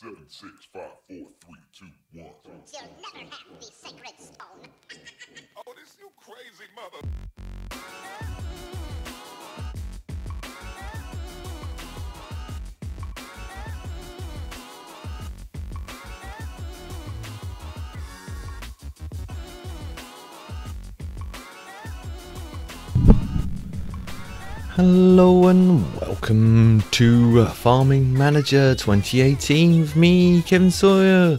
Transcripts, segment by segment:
7, 6, 5, 4, 3, 2, 1. You'll never have the sacred stone. Oh, this you crazy mother. Hello and welcome to Farming Manager 2018 with me, Kevin Sawyer.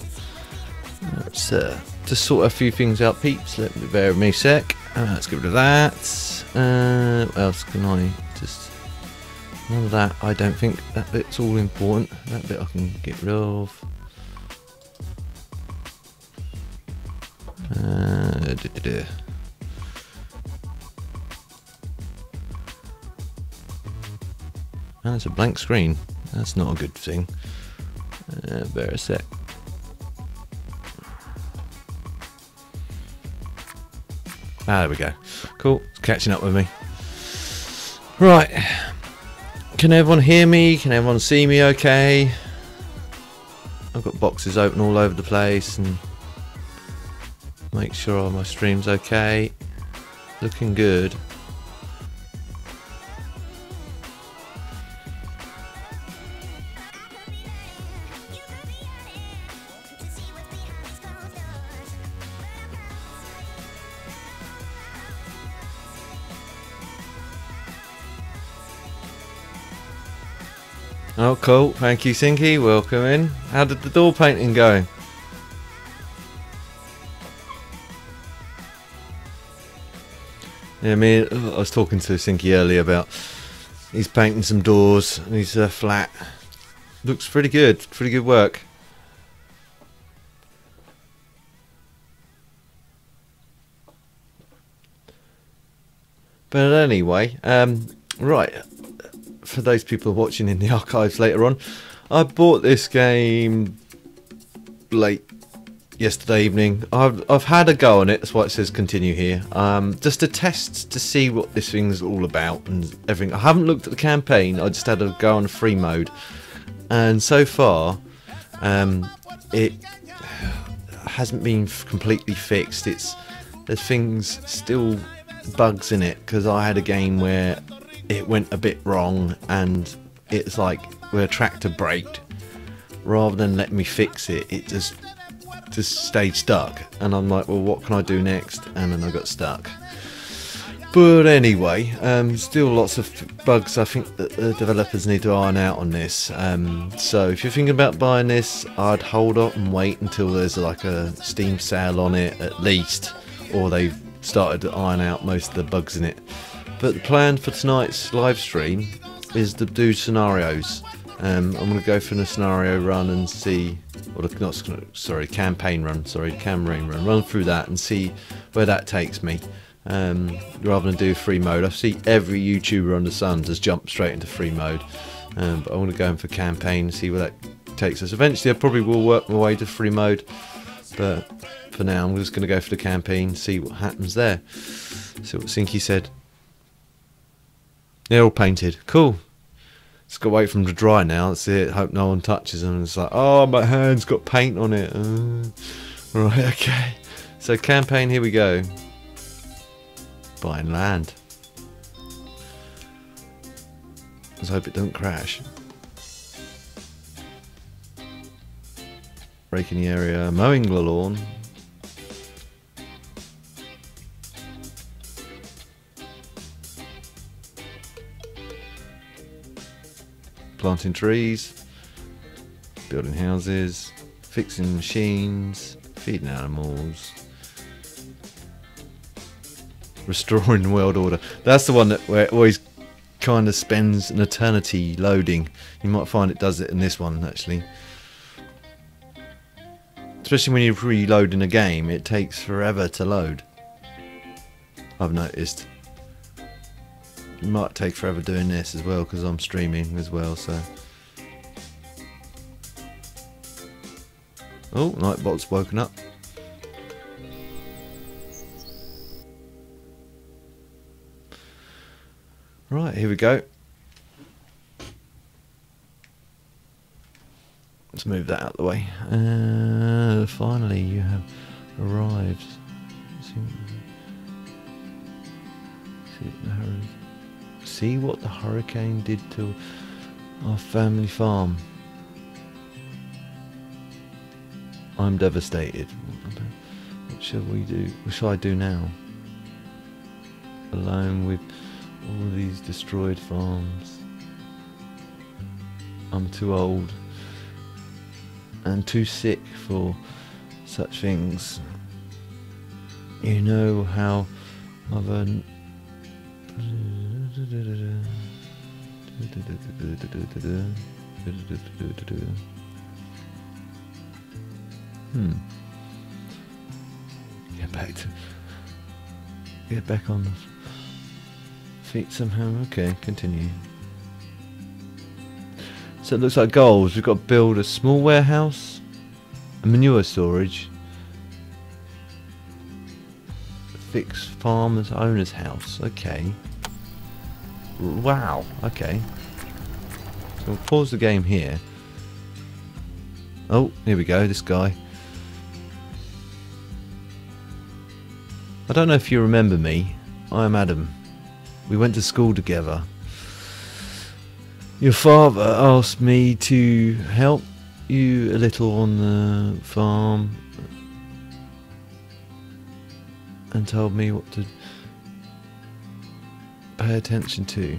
Let's just sort a few things out, peeps. Let me bear with me a sec. Let's get rid of that. What else can I just... None of that. I don't think that bit's all important. That bit I can get rid of. And it's a blank screen. That's not a good thing. Bear a sec. There we go. Cool. It's catching up with me. Right. Can everyone hear me? Can everyone see me okay? I've got boxes open all over the place and make sure all my stream's okay. Looking good. Oh, cool. Thank you, Sinky. Welcome in. How did the door painting go? Yeah, I was talking to Sinky earlier about he's painting some doors and he's flat. Looks pretty good. Pretty good work. But anyway, right. For those people watching in the archives later on, I bought this game late yesterday evening. I've had a go on it. That's why it says continue here. Just to test to see what this thing's all about and everything. I haven't looked at the campaign. I just had a go on free mode, and so far, it hasn't been completely fixed. There's things still bugs in it because I had a game where it went a bit wrong and it's like where a tractor braked, rather than let me fix it, it just stayed stuck, and I'm like, well, what can I do next? And then I got stuck. But anyway, still lots of bugs I think that the developers need to iron out on this. So if you're thinking about buying this, I'd hold up and wait until there's like a Steam sale on it at least, or they've started to iron out most of the bugs in it. But the plan for tonight's live stream is to do scenarios. I'm going to go for the scenario run and see, or campaign run, run through that and see where that takes me. Rather than do free mode. I see every YouTuber under the sun just jump straight into free mode. But I want to go in for campaign and see where that takes us. Eventually I probably will work my way to free mode, but for now I'm just going to go for the campaign, see what happens there. See what Sinky said. They're all painted. Cool. Just got to wait for them to dry now. That's it. Hope no one touches them. It's like, oh, my hand's got paint on it. Right, okay. So campaign, here we go. Buying land. Let's hope it don't crash. Breaking the area. Mowing the lawn. Planting trees, building houses, fixing machines, feeding animals, restoring the world order. That's the one where it always kind of spends an eternity loading. You might find it does it in this one actually. Especially when you're reloading a game, it takes forever to load. I've noticed. It might take forever doing this as well because I'm streaming as well, so. Oh, Nightbot's woken up. Right, here we go. Let's move that out of the way. Finally, you have arrived. See what the hurricane did to our family farm. I'm devastated. What shall we do? What shall I do now? Alone with all these destroyed farms. I'm too old and too sick for such things. You know how Mother Get back on the feet somehow. Okay, continue. So it looks like goals. We've got to build a small warehouse, a manure storage, fix farmer's owner's house. Okay. Wow. Okay. So we'll pause the game here. Oh, here we go. This guy. I don't know if you remember me. I am Adam. We went to school together. Your father asked me to help you a little on the farm and told me what to pay attention to.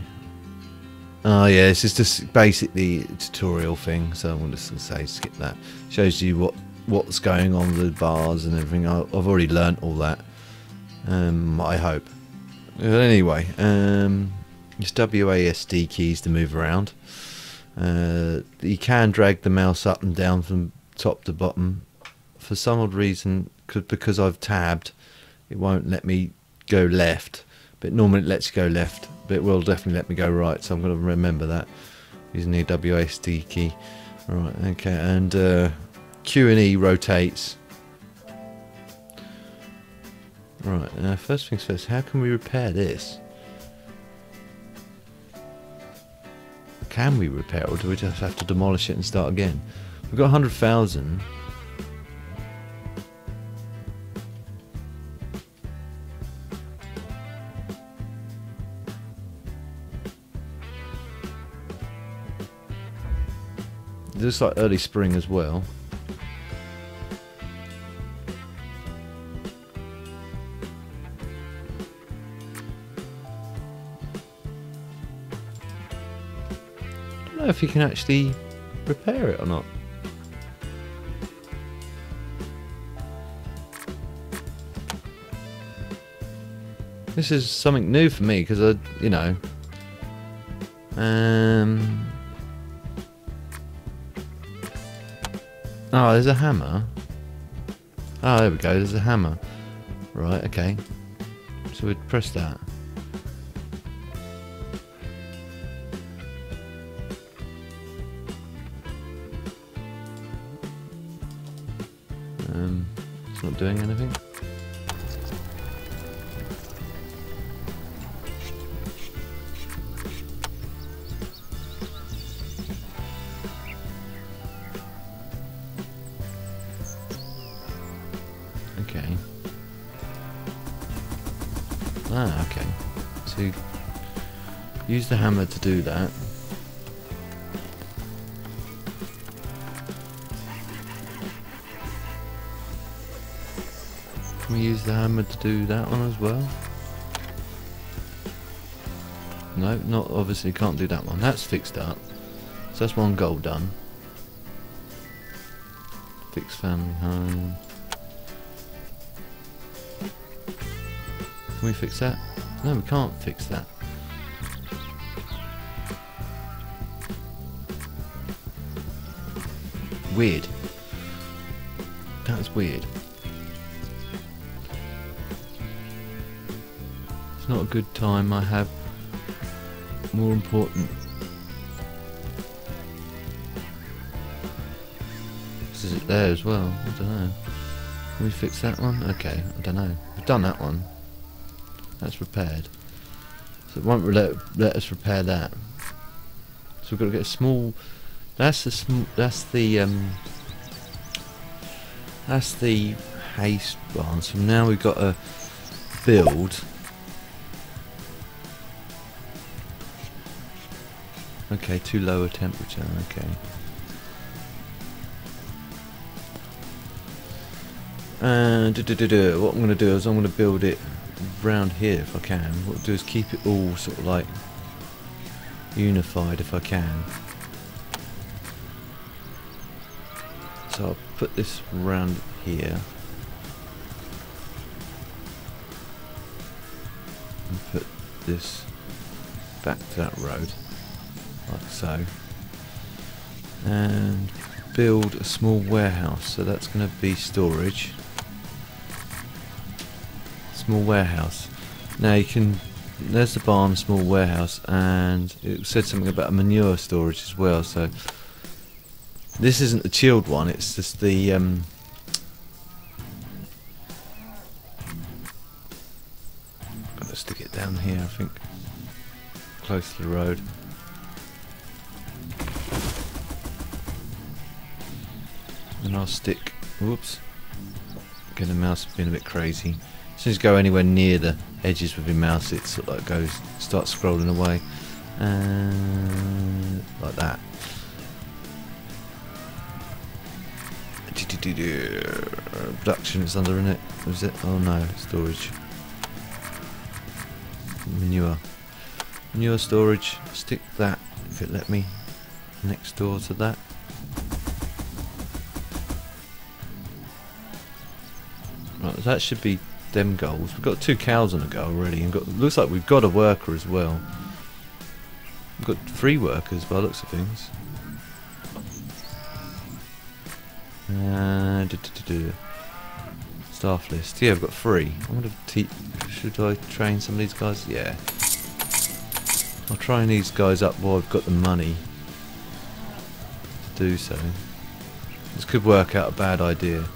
Oh yeah, it's just basically a tutorial thing, so I'm just going to say skip that. Shows you what's going on with the bars and everything. I've already learnt all that. I hope. But anyway, use WASD keys to move around. You can drag the mouse up and down from top to bottom. For some odd reason, because I've tabbed, it won't let me go left. But normally it lets you go left, but it will definitely let me go right. So I'm going to remember that using the WASD key. Right, okay, and Q and E rotates. Right, first things first, how can we repair this? Can we repair it, or do we just have to demolish it and start again? We've got 100,000. It looks like early spring as well. I don't know if you can actually repair it or not. This is something new for me because you know, oh, there's a hammer. Oh, there we go. There's a hammer. Right. Okay. So we'd press that. It's not doing anything. Okay. Ah, okay. So use the hammer to do that. Can we use the hammer to do that one as well? No, not obviously can't do that one. That's fixed up. So that's one goal done. Fix family home. Can we fix that? No, we can't fix that. Weird. That's weird. It's not a good time. I have more important. Is it there as well? I don't know. Can we fix that one? Okay, I don't know. We've done that one. That's repaired. So it won't let us repair that. So we've got to get a small That's the haste barn. So now we've got to build. Okay, too low a temperature. Okay. And what I'm going to do is I'm going to build it round here if I can. What I'll do is keep it all sort of like unified if I can. So I'll put this round here and put this back to that road like so, and build a small warehouse. So that's going to be storage. Small warehouse. Now you can, there's the barn, small warehouse, and it said something about a manure storage as well. So this isn't the chilled one, it's just the gotta stick it down here, I think, close to the road. And I'll stick, whoops, get the mouse being a bit crazy. As soon as you go anywhere near the edges with your mouse, it sort of like goes, starts scrolling away, and like that. Production, it's under, isn't it? Was it? Oh no, storage. Manure storage. Stick that, if it let me, next door to that. Right, that should be them goals. We've got 2 cows on the go already, and looks like we've got a worker as well. We've got 3 workers by the looks of things. Staff list. Yeah, I've got 3. I wonder if should I train some of these guys? Yeah. I'll train these guys up while I've got the money to do so. This could work out a bad idea.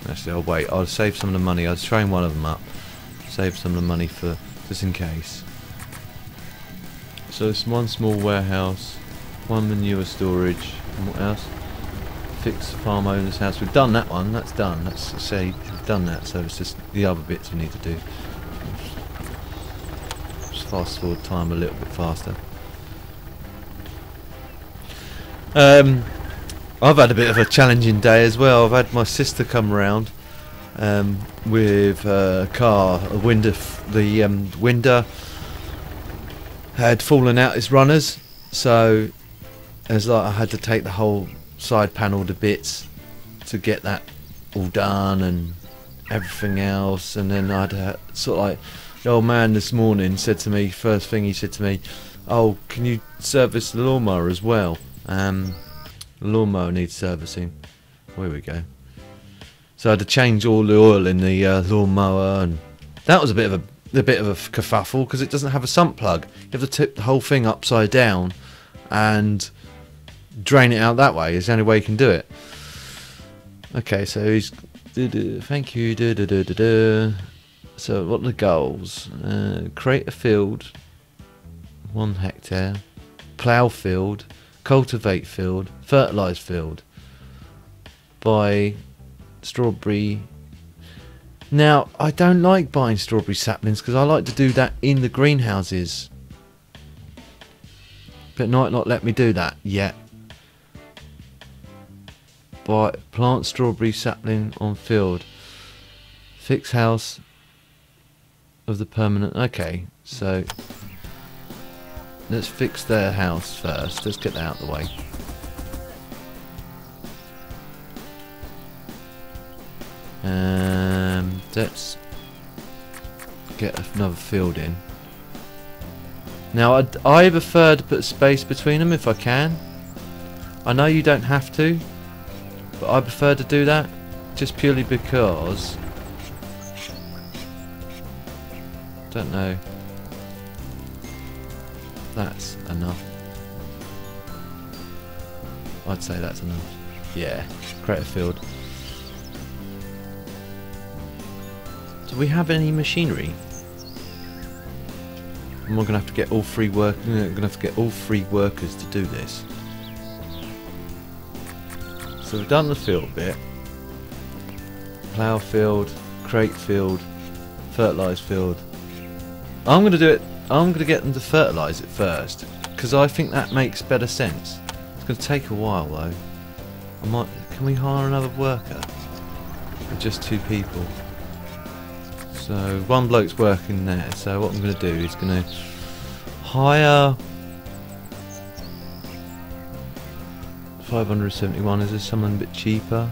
Actually, I'll wait. I'll save some of the money. I'll train one of them up. Save some of the money for just in case. So it's 1 small warehouse, 1 manure storage, and what else? Fix the farm owner's house. We've done that one. That's done. That's say we've done that. So it's just the other bits we need to do. Just fast forward time a little bit faster. I've had a bit of a challenging day as well. I've had my sister come round with a car. The window had fallen out its runners, so as like I had to take the whole side panel to bits to get that all done and everything else. And then I'd sort of like, the old man this morning said to me, first thing he said to me, "Oh, can you service the lawnmower as well?" The lawnmower needs servicing. There we go. So I had to change all the oil in the lawnmower, and that was a bit of a kerfuffle because it doesn't have a sump plug. You have to tip the whole thing upside down and drain it out that way. It's the only way you can do it. Okay, so he's thank you. So what are the goals? Create a field, 1 hectare, plough field, cultivate field, fertilise field, buy strawberry. Now I don't like buying strawberry saplings because I like to do that in the greenhouses, but not let me do that yet. Buy plant strawberry sapling on field, fix house of the permanent. Okay, so let's fix their house first. Let's get that out of the way. Let's get another field in. Now I prefer to put space between them if I can. I know you don't have to, but I prefer to do that just purely because, don't know, that's enough. I'd say that's enough. Yeah, create a field. Do we have any machinery? Am I going to have to get all three work? I'm going to have to get all 3 workers to do this. So we've done the field bit. Plough field, crate field, fertilise field. I'm going to do it. I'm going to get them to fertilise it first because I think that makes better sense. It's going to take a while though. I might. Can we hire another worker? Or just 2 people? So 1 bloke's working there. So what I'm going to do is going to hire 571. Is there someone a bit cheaper?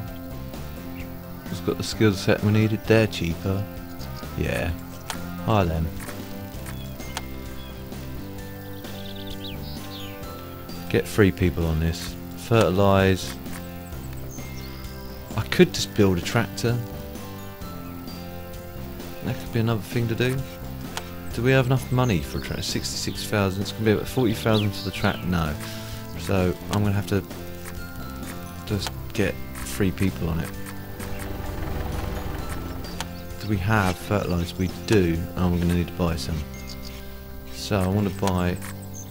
Who's got the skill set we needed? They're cheaper. Yeah, hire them. Get 3 people on this. Fertilise. I could just build a tractor. That could be another thing to do. Do we have enough money for a tractor? 66,000. It's going to be about 40,000 for the tractor. No. So I'm going to have to just get 3 people on it. Do we have fertiliser? We do. Oh, we're going to need to buy some. So I want to buy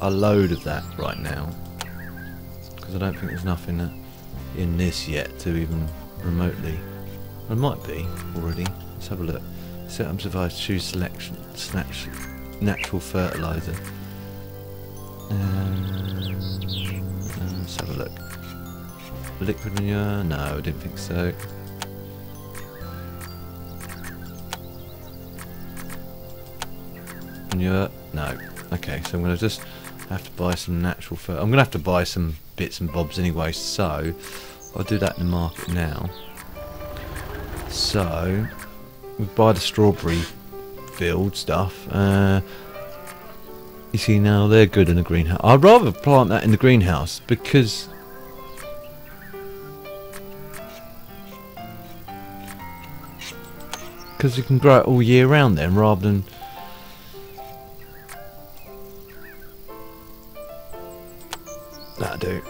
a load of that right now. Because I don't think there's enough in this yet to even remotely. There might be already. Let's have a look. Set up device, choose selection, natural fertiliser. Let's have a look. Liquid manure? No, I didn't think so. Manure? No. Okay, so I'm going to just have to buy some natural fertiliser. I'm going to have to buy some bits and bobs anyway, so I'll do that in the market now. So we buy the strawberry field stuff. You see now they're good in the greenhouse. I'd rather plant that in the greenhouse because you can grow it all year round then, rather than that'll do.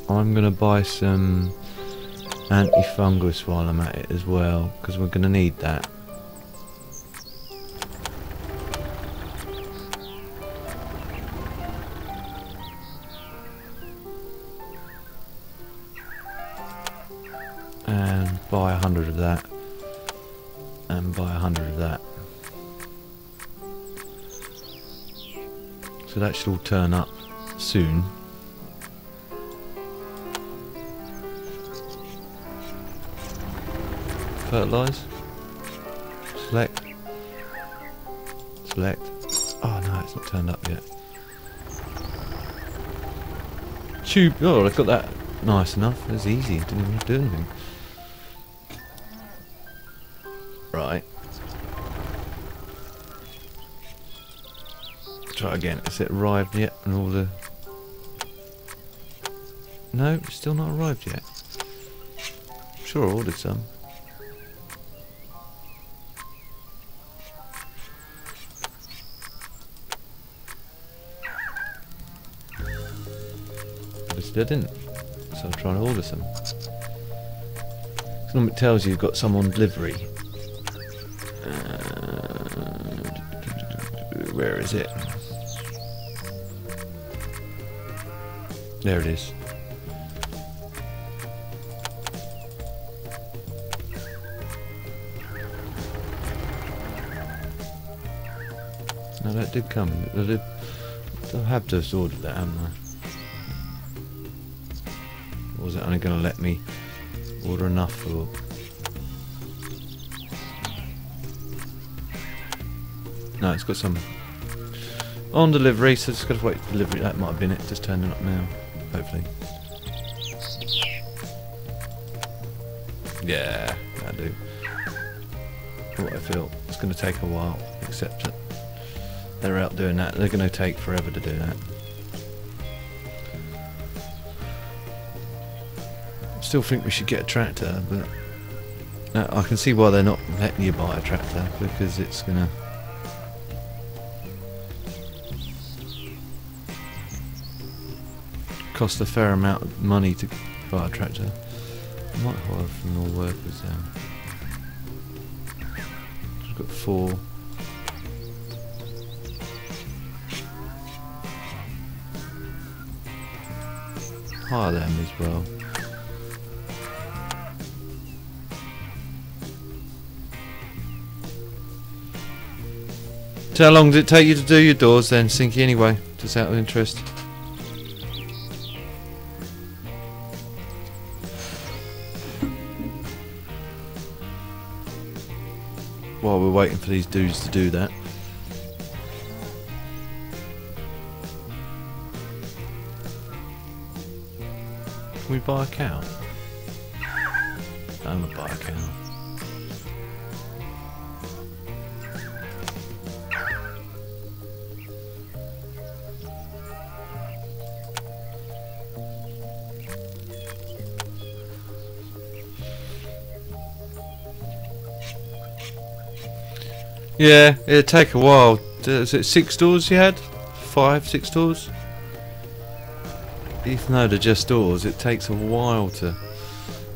I'm gonna buy some anti-fungus while I'm at it as well, because we're gonna need that. And buy 100 of that. And buy 100 of that. So that should all turn up soon. Fertilise. Select. Select. Oh no, it's not turned up yet. Tube. Oh, I got that nice enough. It was easy. Didn't even have to do anything. Right. Try again. Has it arrived yet? And all the... No, it's still not arrived yet. Sure, I ordered some. Obviously I didn't. So I'm trying to order some. Normally it tells you you've got some on delivery. Where is it? There it is. No, that did come. I have just ordered that, haven't I? Or was it only going to let me order enough for... No, it's got some on delivery, so just got to wait for delivery. That might have been it, just turning up now, hopefully. Yeah, that'll do. What I feel, it's going to take a while, except that they're out doing that. They're going to take forever to do that. Still think we should get a tractor, but no, I can see why they're not letting you buy a tractor, because it's going to... cost a fair amount of money to buy a tractor. Might hire some more workers there. We've got 4. Hire them as well. So how long did it take you to do your doors then, Sinky, anyway? Just out of interest. While we're waiting for these dudes to do that. Can we buy a cow? I'm gonna buy a cow. Yeah, it'd take a while. Is it 6 doors you had? 5, 6 doors? Even though they're just doors, it takes a while to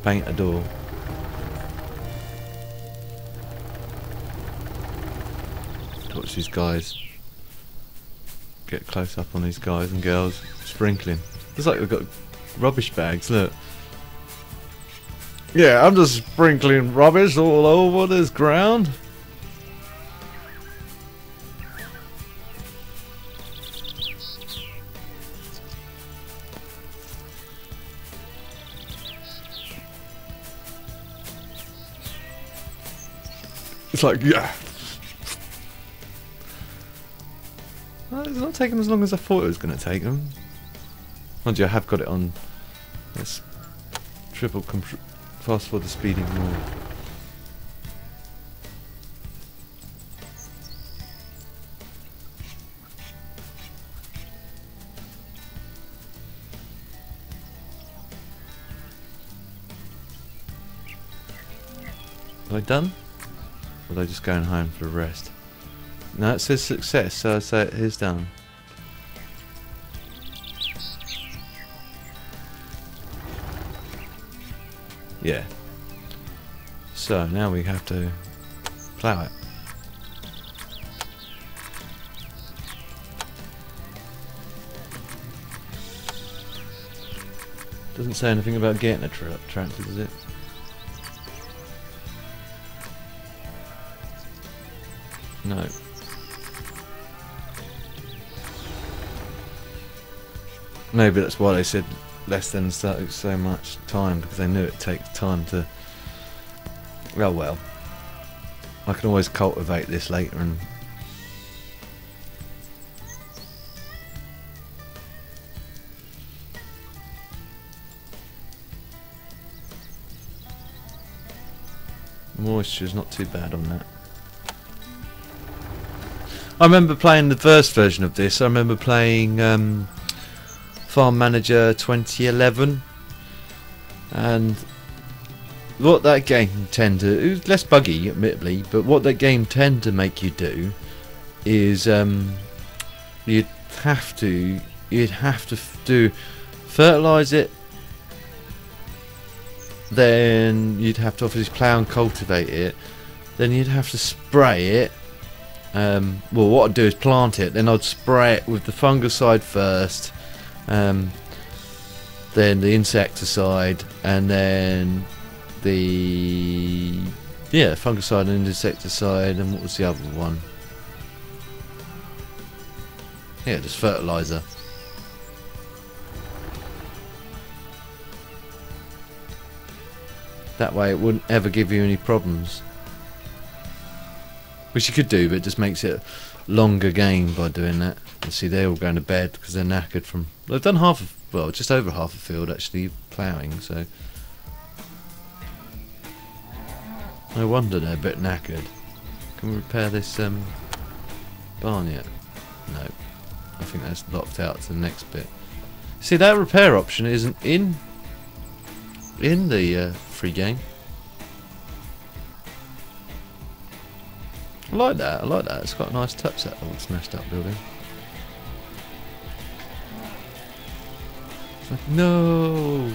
paint a door. Watch these guys. Get close up on these guys and girls sprinkling. It's like they've got rubbish bags, look. Yeah, I'm just sprinkling rubbish all over this ground. It's like, yeah. Well, it's not taking as long as I thought it was going to take them. Mind you, I have got it on. Let's triple fast forward the speeding more. Are they done? Or are they just going home for a rest? No, it says success, so I say it is done. Yeah. So now we have to plough it. Doesn't say anything about getting a tractor, does it? No. Maybe that's why they said less than so much time, because they knew it takes time to. Oh well. I can always cultivate this later and. Moisture's not too bad on that. I remember playing the first version of this. I remember playing Farm Manager 2011, and what that game tended to, it was less buggy admittedly, but what that game tended to make you do is you'd have to fertilise it, then you'd have to obviously plough and cultivate it, then you'd have to spray it. Well, what I'd do is plant it, then I'd spray it with the fungicide first, then the insecticide, and then the fungicide and insecticide, and what was the other one? Yeah, just fertilizer. That way it wouldn't ever give you any problems. Which you could do, but it just makes it a longer game by doing that. And see, they're all going to bed because they're knackered from. They've done just over half a field actually ploughing, so no wonder they're a bit knackered. Can we repair this barn yet? No, I think that's locked out to the next bit. See, that repair option isn't in the free game. I like that, it's got a nice touch, that old smashed up building. It's like, no!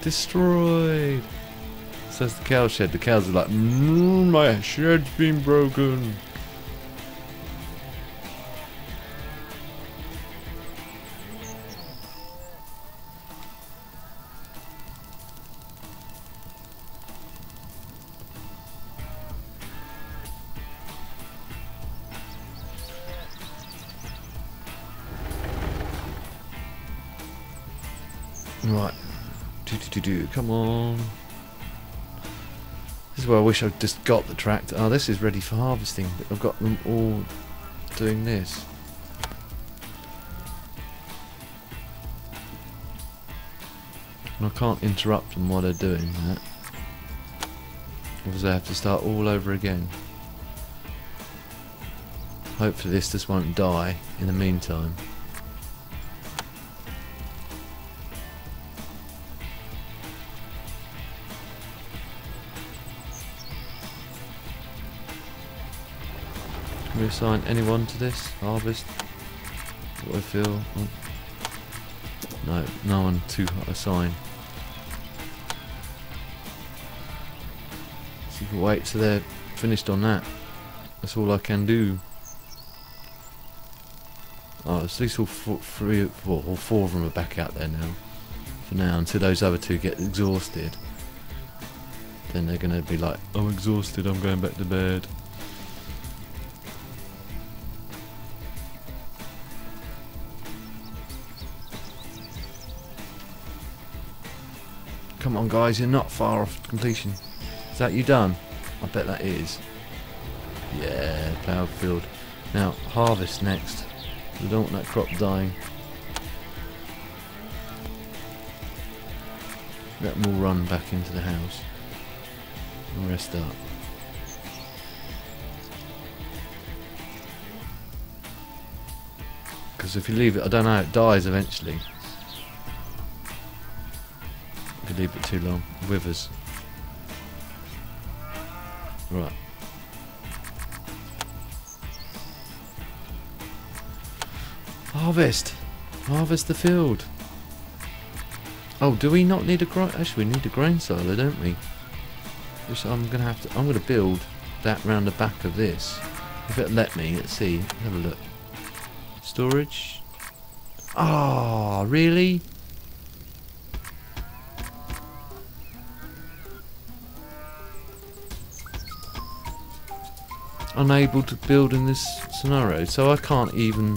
Destroyed. So that's the cow shed. The cows are like, my shed's been broken. Right. Come on. This is where I wish I'd just got the tractor. Oh, this is ready for harvesting, but I've got them all doing this. And I can't interrupt them while they're doing that. Because I have to start all over again. Hopefully this just won't die in the meantime. Can we assign anyone to this? Harvest? What I feel? Oh. No, no one to assign. So you can wait till they're finished on that. That's all I can do. Oh, at least all four of them are back out there now. For now, until those other two get exhausted. Then they're going to be like, I'm exhausted, I'm going back to bed. Come on guys, you're not far off completion. Is that you done? I bet that is. Yeah, ploughed field. Now, harvest next. We don't want that crop dying. Let them all run back into the house. And rest up. Because if you leave it, I don't know, it dies eventually. If you leave it too long, it withers. Right. Harvest! Harvest the field! Oh, do we not need a grain? Actually, we need a grain silo, don't we? Which I'm gonna build that round the back of this. If it'll let me, let's see. Have a look. Storage. Ah, really? Unable to build in this scenario, so I can't even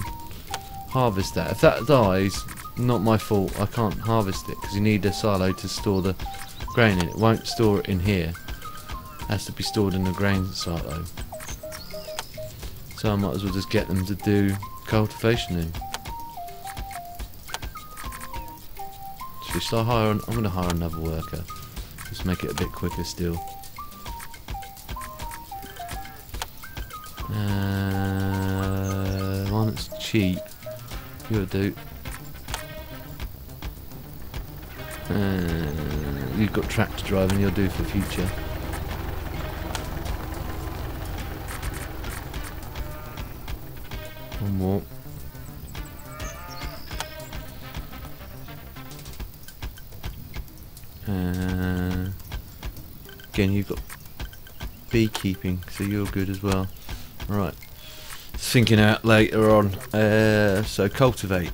harvest that. If that dies, not my fault. I can't harvest it because you need a silo to store the grain in. It won't store it in here. It has to be stored in the grain silo. So I might as well just get them to do cultivation then. Should I hire? I'm going to hire another worker. Just make it a bit quicker still. One that's cheap. You'll do. You've got tractor driving. You'll do for future. One more. Again, you've got beekeeping, so you're good as well. Right. Thinking out later on. So cultivate.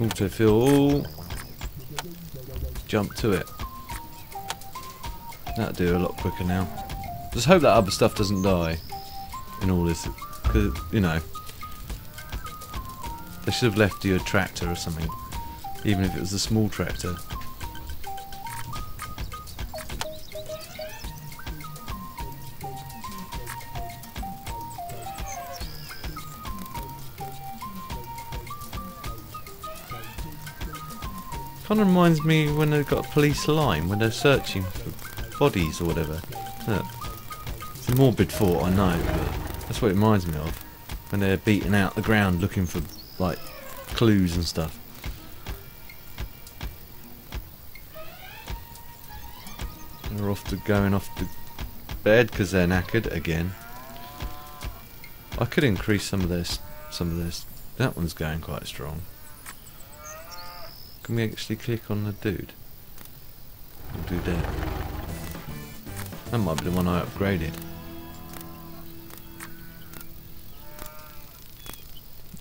Autofill. Jump to it. That'll do a lot quicker now. Just hope that other stuff doesn't die in all this, because you know they should have left you a tractor or something, even if it was a small tractor. Kind of reminds me when they've got a police line, when they're searching for bodies or whatever. Look. It's a morbid thought, I know, but that's what it reminds me of. When they're beating out the ground looking for, like, clues and stuff. They're going off to bed because they're knackered again. I could increase some of this. That one's going quite strong. Can we actually click on the dude? We'll do that. That might be the one I upgraded.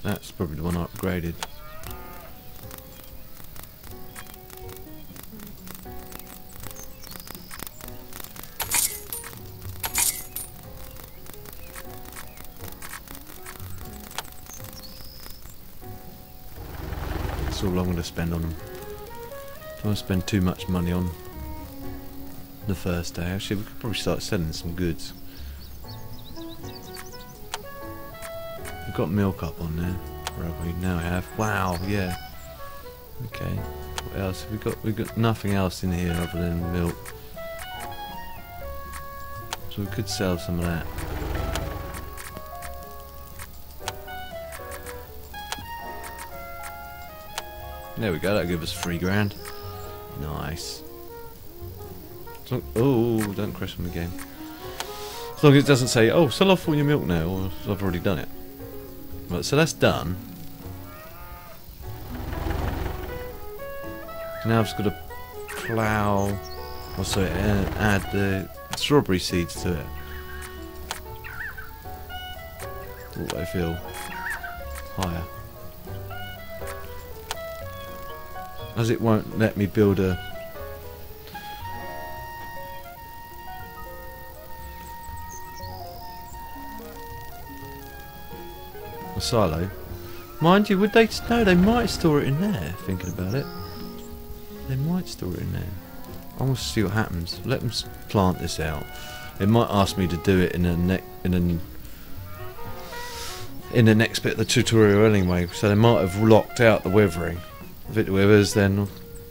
That's probably the one I upgraded. That's all I'm going to spend on them. Don't want to spend too much money on the first day. Actually, we could probably start selling some goods. We've got milk up on there. Where have we? Now we have. Wow, yeah. Okay. What else have we got? We've got nothing else in here other than milk. So we could sell some of that. There we go, that'll give us $3 grand. Nice. Oh, don't crash on the game. As long as it doesn't say, oh, sell off all your milk now, or I've already done it. Right, so that's done. Now I've just got to plough, or sorry, add the strawberry seeds to it. Oh, I feel higher. As it won't let me build a silo. Mind you, would they? No, they might store it in there. Thinking about it, they might store it in there. I want to see what happens. Let them plant this out. It might ask me to do it in the next bit of the tutorial anyway. So they might have locked out the withering. If it withers, then,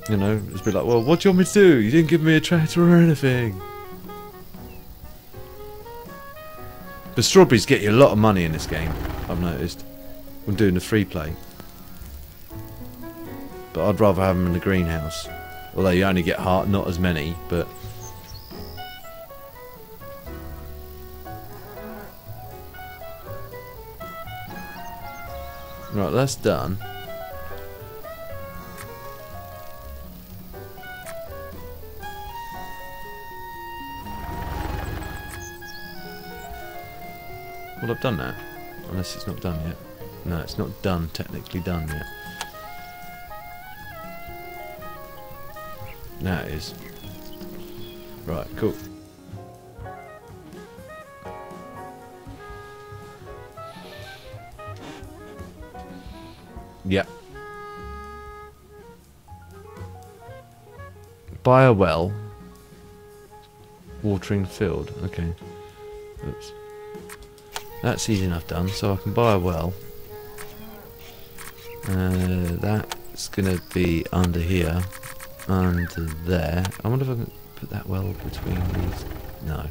you know, it's be like, well, what do you want me to do? You didn't give me a tractor or anything. But strawberries get you a lot of money in this game, I've noticed, when doing the free play. But I'd rather have them in the greenhouse. Although you only get not as many, but... Right, that's done. Well, I've done that. Unless it's not done yet. No, it's not done, technically done yet. Now it is. Right, cool. Yep. Buy a well. Watering the field. Okay. Oops. That's easy enough done, so I can buy a well. That's gonna be under here, under there. I wonder if I can put that well between these. No,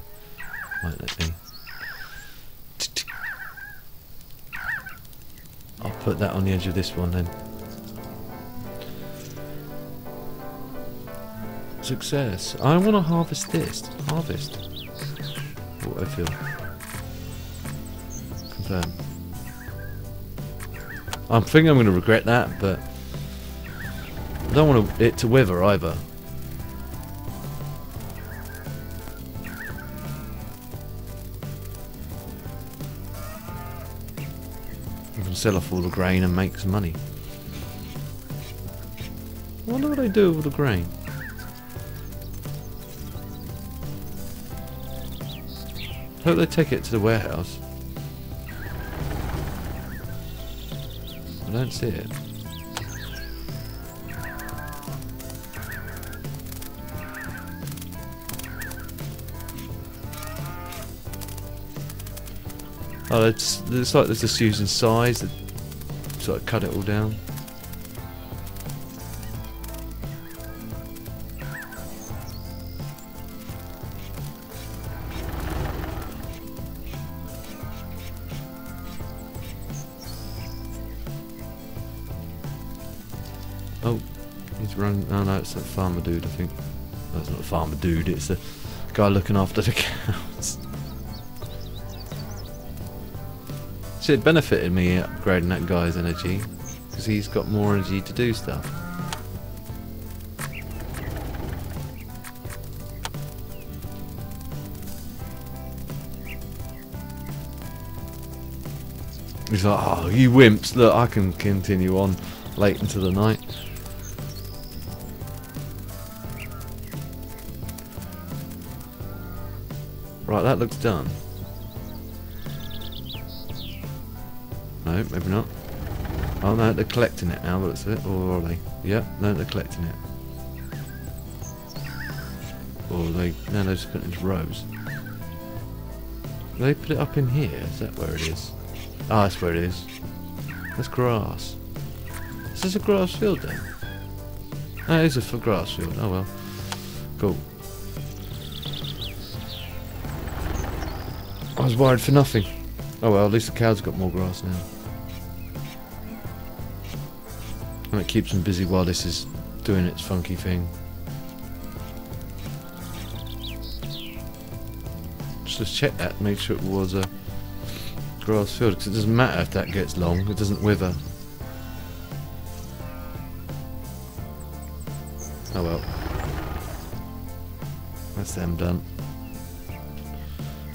won't let me. I'll put that on the edge of this one then. Success. I want to harvest this. Harvest. What I feel. Confirm. I think I'm going to regret that, but I don't want it to wither either. I can sell off all the grain and make some money. I wonder what they do with all the grain. Hope they take it to the warehouse. I don't see it. Oh, it's like they're just using size to sort of cut it all down. Oh, he's running. Oh no, it's that farmer dude, I think. No, it's not a farmer dude, it's the guy looking after the cows. See, it benefited me upgrading that guy's energy, because he's got more energy to do stuff. He's like, oh, you wimps, look, I can continue on late into the night. Right, that looks done. No, maybe not. Oh no, they're collecting it now, looks of it. Or are they? Yep, no, they're collecting it. Or they... No, they're just putting it into rows. They put it up in here, is that where it is? Ah, that's where it is. That's grass. Is this a grass field then? No, it is a grass field. Oh well. Cool. I was worried for nothing. Oh well, at least the cow's got more grass now. And it keeps them busy while this is doing its funky thing. Just check that, make sure it was a grass field, because it doesn't matter if that gets long, it doesn't wither. Oh well. That's them done.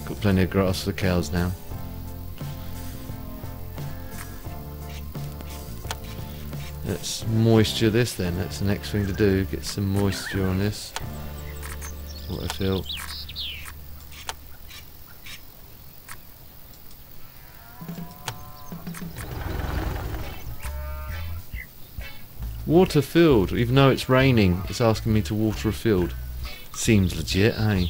Got plenty of grass for the cows now. Let's moisture this then, that's the next thing to do, get some moisture on this. What I feel. Water field, even though it's raining, it's asking me to water a field. Seems legit, eh?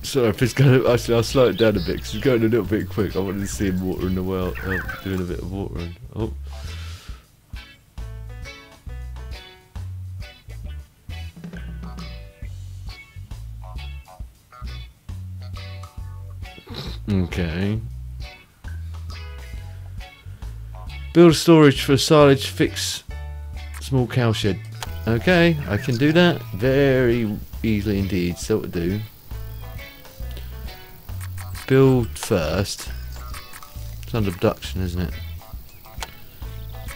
Sorry if it's going to... Actually, I'll slow it down a bit because it's going a little bit quick. I wanted to see him watering the well, doing a bit of watering. Oh. Okay. Build storage for silage, fix small cow shed. Okay, I can do that very easily indeed. So what to do? Build first. It's under production, isn't it?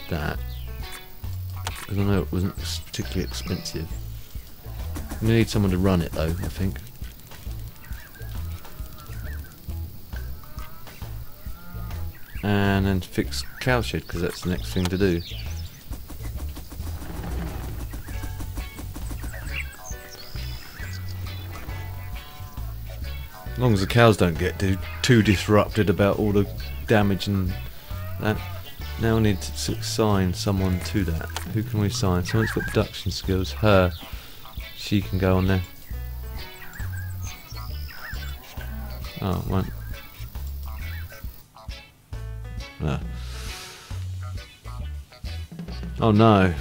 That. Because I know it wasn't particularly expensive. We need someone to run it though, I think. And then fix cow shed, because that's the next thing to do. As long as the cows don't get too disrupted about all the damage and that. Now we need to assign someone to that. Who can we assign? Someone's got production skills. Her. She can go on there. Oh, it won't. No. Oh no.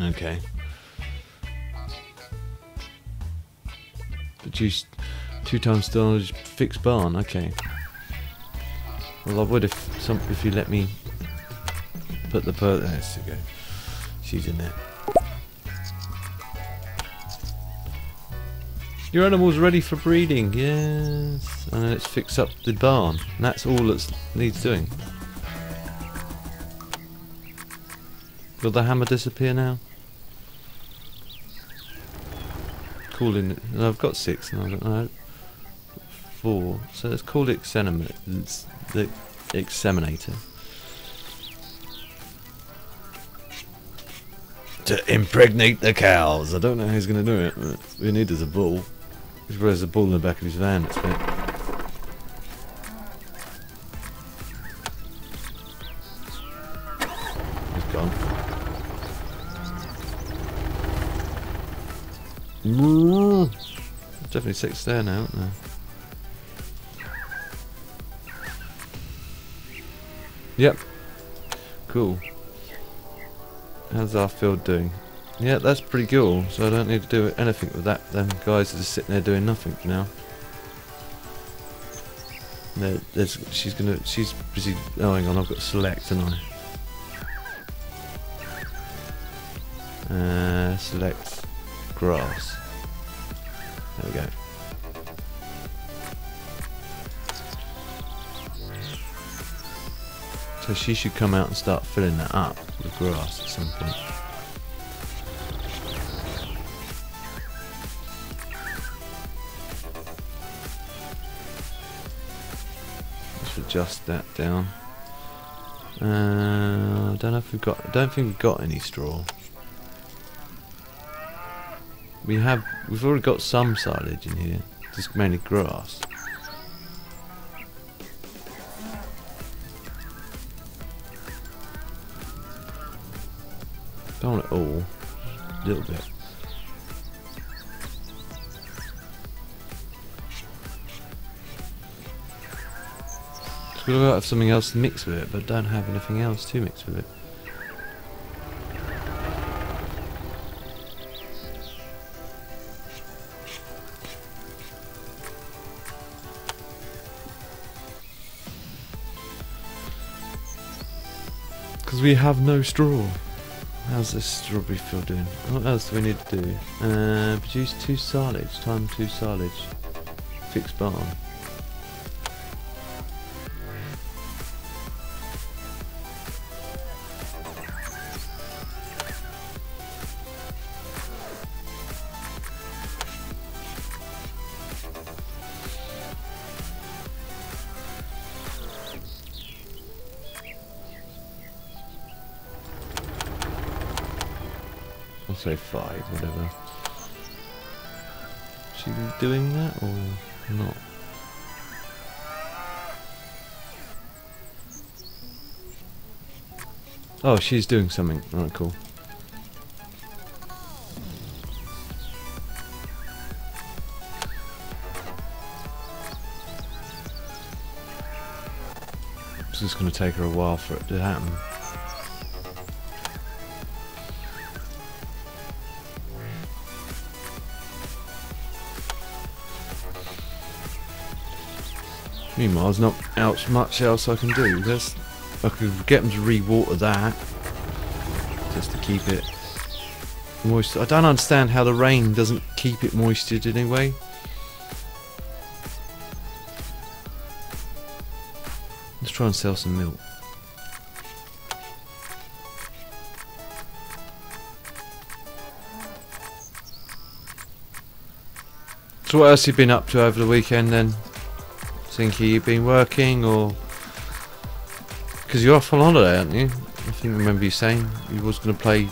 Okay. Produce 2 times storage, fixed barn. Okay. Well, I would if you let me put the there you go. She's in there. Your animal's ready for breeding. Yes. And let's fix up the barn. And that's all that needs doing. Will the hammer disappear now? Calling it. No, I've got 6 and I don't know. 4. So let's call it the examinator. To impregnate the cows. I don't know how he's going to do it, but we need is a bull. He's got a bull in the back of his van. It's bit. He's gone. Definitely 6 there now, isn't there? Yep. Cool. How's our field doing? Yeah, that's pretty cool. So I don't need to do anything with that. Them guys are just sitting there doing nothing for now. She's busy. Oh, hang on, I've got to select, haven't I? Select grass. There we go. So she should come out and start filling that up with grass at some point. Let's adjust that down. I don't know if we've got. I don't think we've got any straw. We've already got some silage in here. Just mainly grass. Don't want it all. A little bit. We've got to have something else to mix with it, but don't have anything else to mix with it. Because we have no straw. How's this strawberry field doing? What else do we need to do? Produce 2 silage. Time 2 silage. Fix barn. I'll say 5, whatever. She doing that or not? Oh, she's doing something. Alright, cool. It's just going to take her a while for it to happen. Meanwhile, there's not much else I can do. I could get them to re-water that, just to keep it moist. I don't understand how the rain doesn't keep it moistured anyway. Let's try and sell some milk. So what else have you been up to over the weekend then? Sinky, you've been working, or because you're off on holiday, aren't you? I think I remember you saying you was going to play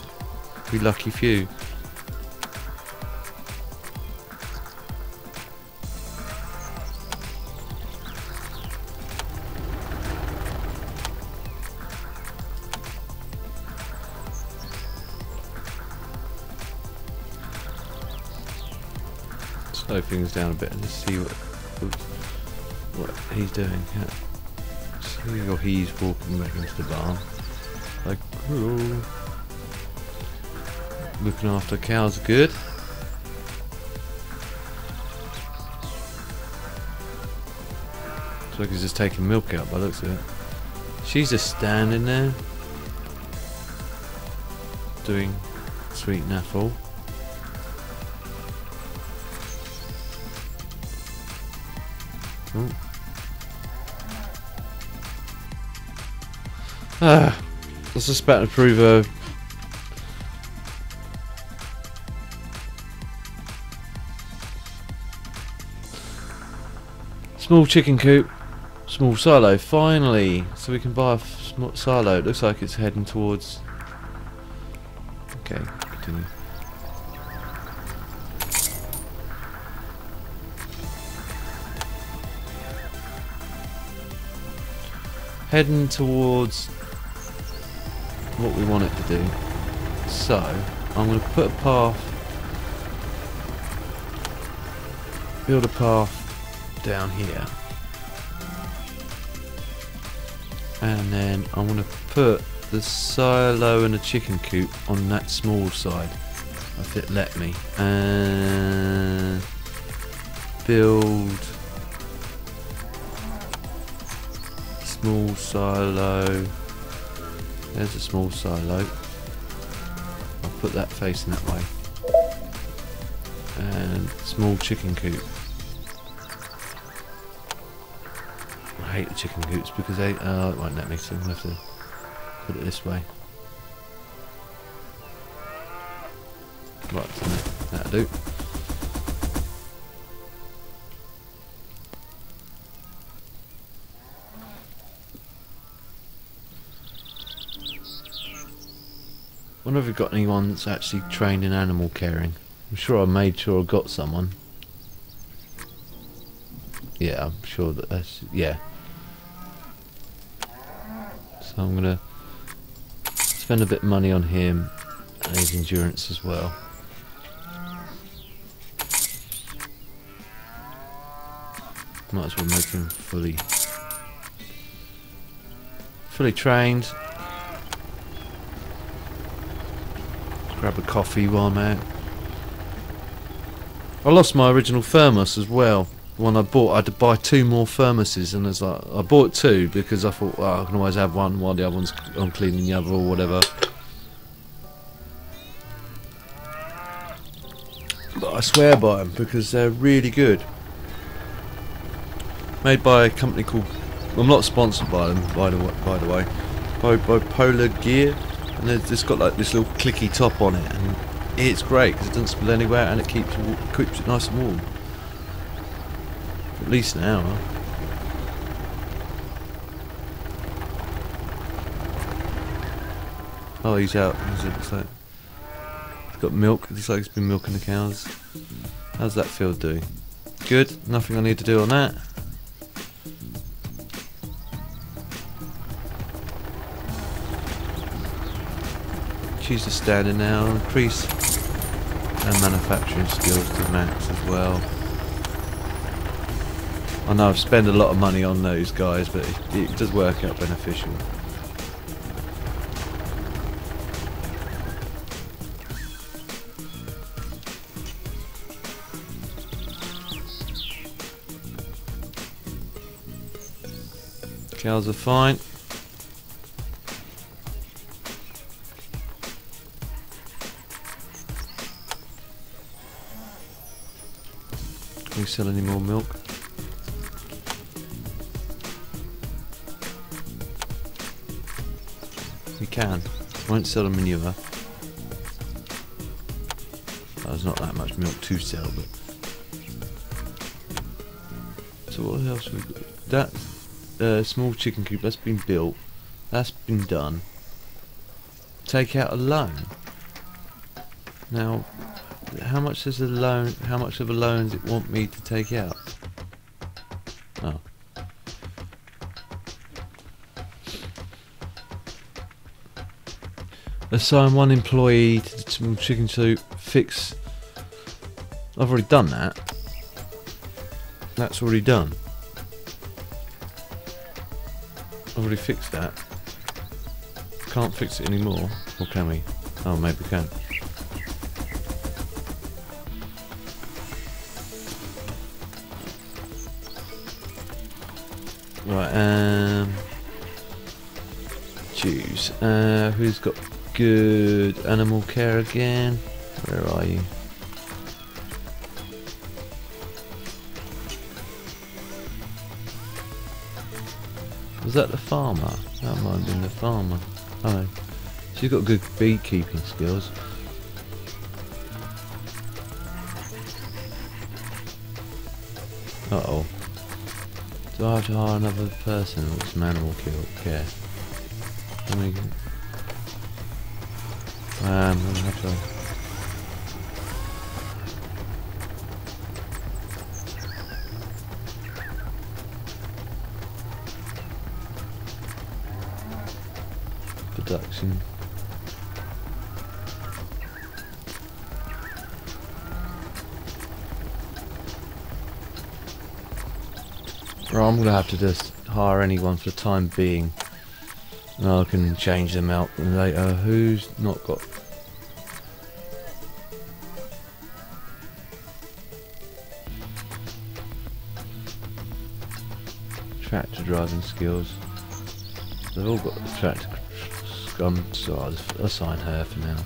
We Lucky Few. Slow things down a bit and just see what he's doing. See, or he's walking back into the barn. Like, ooh. Looking after cows good. Looks like he's just taking milk out by the looks of it. She's just standing there doing sweet naffle. Ooh. I was just about to prove a small chicken coop, small silo, finally, so we can buy a small silo. It looks like it's heading towards. Okay, continue. Heading towards what we want it to do. So I'm going to put a path, build a path down here, and then I'm going to put the silo and the chicken coop on that small side if it let me, and build small silo. There's a small silo. I'll put that facing that way. and small chicken coop. I hate the chicken coops because they it won't let me, so I'm gonna have to put it this way. Right, so that'll do. I wonder if we've got anyone that's actually trained in animal caring. I'm sure I made sure I got someone. Yeah, I'm sure that's yeah. So I'm gonna spend a bit of money on him and his endurance as well. Might as well make him fully trained. Grab a coffee while I'm out. I lost my original thermos as well. The one I bought, I had to buy 2 more thermoses, and it's like I bought 2 because I thought, well, I can always have one while the other one's I'm cleaning the other or whatever. But I swear by them because they're really good. Made by a company called, I'm not sponsored by them by the way, by Polar Gear, and it's got like this little clicky top on it, and it's great because it doesn't spill anywhere and it keeps it nice and warm. For at least an hour. Oh, he's out. He's got milk. Looks like he's been milking the cows. How's that field doing? Good. Nothing I need to do on that. Choose the standard now. Increase our manufacturing skills to max as well. I know I've spent a lot of money on those guys, but it does work out beneficial. Cows are fine. Can we sell any more milk? We can. Won't sell the manure. There's not that much milk to sell, but. So what else have we got? That small chicken coop, that's been built. That's been done. Take out a loan. Now, how much is a loan? How much of a loan does it want me to take out? Oh. Assign 1 employee to the small chicken coop. Fix. I've already done that. That's already done. I've already fixed that. Can't fix it anymore. Or can we? Oh, maybe we can. Right, choose. Who's got good animal care again? Where are you? Was that the farmer? That might have been the farmer. Oh, she's got good beekeeping skills. Uh oh. Do I have to hire another person with some animal care? Let me. I'm gonna have to. Production. Well, I'm gonna have to just hire anyone for the time being. And I can change them out later. Who's not got? Tractor driving skills. They've all got the tractor. So I'll assign her for now.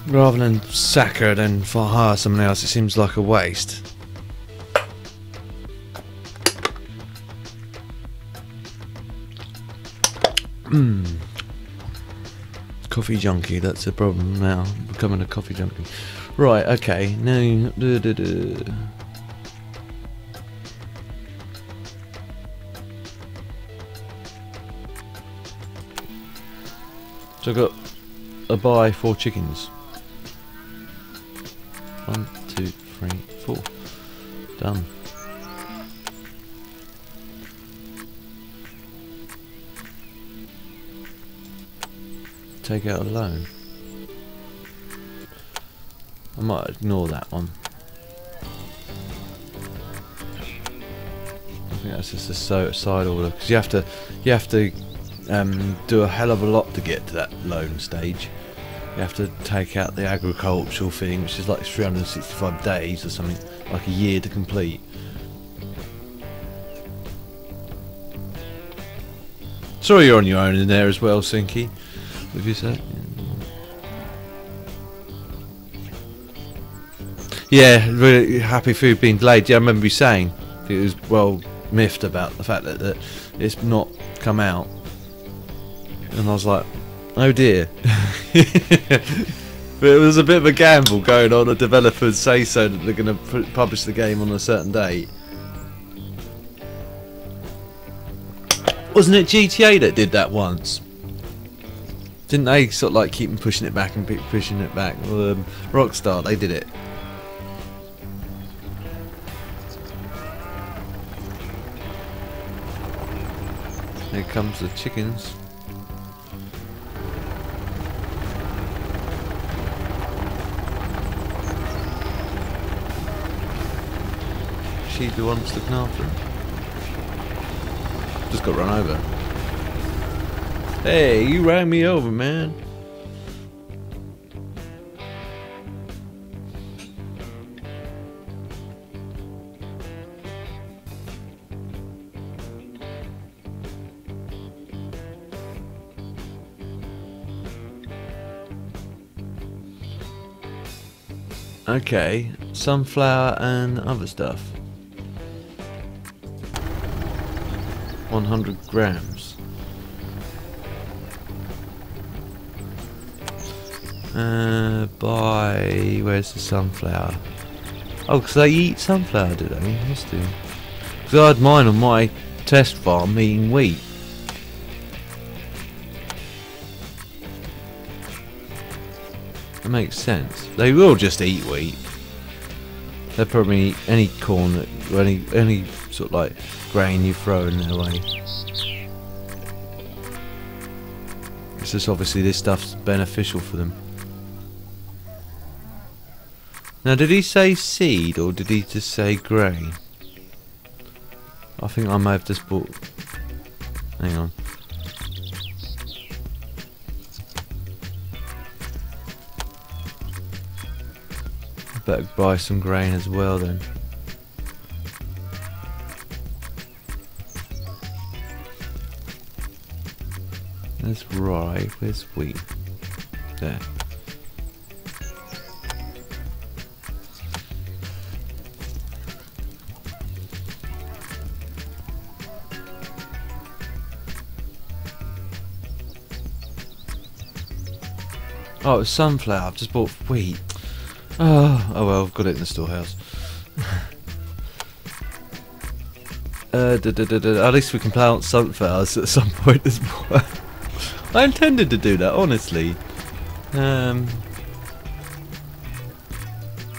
Rather than sack her, then hire someone else, it seems like a waste. Coffee junkie, that's a problem now. Becoming a coffee junkie. Right, okay. Now, so I've got a buy 4 chickens. 1, 2, 3, 4. Done. Take out a loan. I might ignore that one. I think that's just a side order because you have to do a hell of a lot to get to that loan stage. You have to take out the agricultural thing, which is like 365 days or something, like a year to complete. Sorry you're on your own in there as well, Sinky. What have you said? Yeah, really happy food being delayed. Yeah, I remember you saying it was well miffed about the fact that it's not come out. And I was like, oh dear. But it was a bit of a gamble going on. The developers say so that they're going to publish the game on a certain date. Wasn't it GTA that did that once? Didn't they sort of like keep pushing it back and pushing it back? Well, Rockstar, they did it. Here comes the chickens. She the one that's looking after him. Just got run over. Hey, you ran me over, man. Okay, sunflower and other stuff. 100 grams. Where's the sunflower? Oh, because they eat sunflower, do they? Must do. Because I had mine on my test farm eating wheat. That makes sense. They will just eat wheat. They'll probably eat any corn, or any sort of like grain you throw in their way. It's just obviously this stuff's beneficial for them. Now, did he say seed or did he just say grain? I think I may have just bought... Hang on. I better buy some grain as well then. That's right. Where's wheat? There. Oh, it's sunflower. I've just bought wheat. Oh well, I've got it in the storehouse. At least we can plant sunflowers at some point as well. I intended to do that, honestly.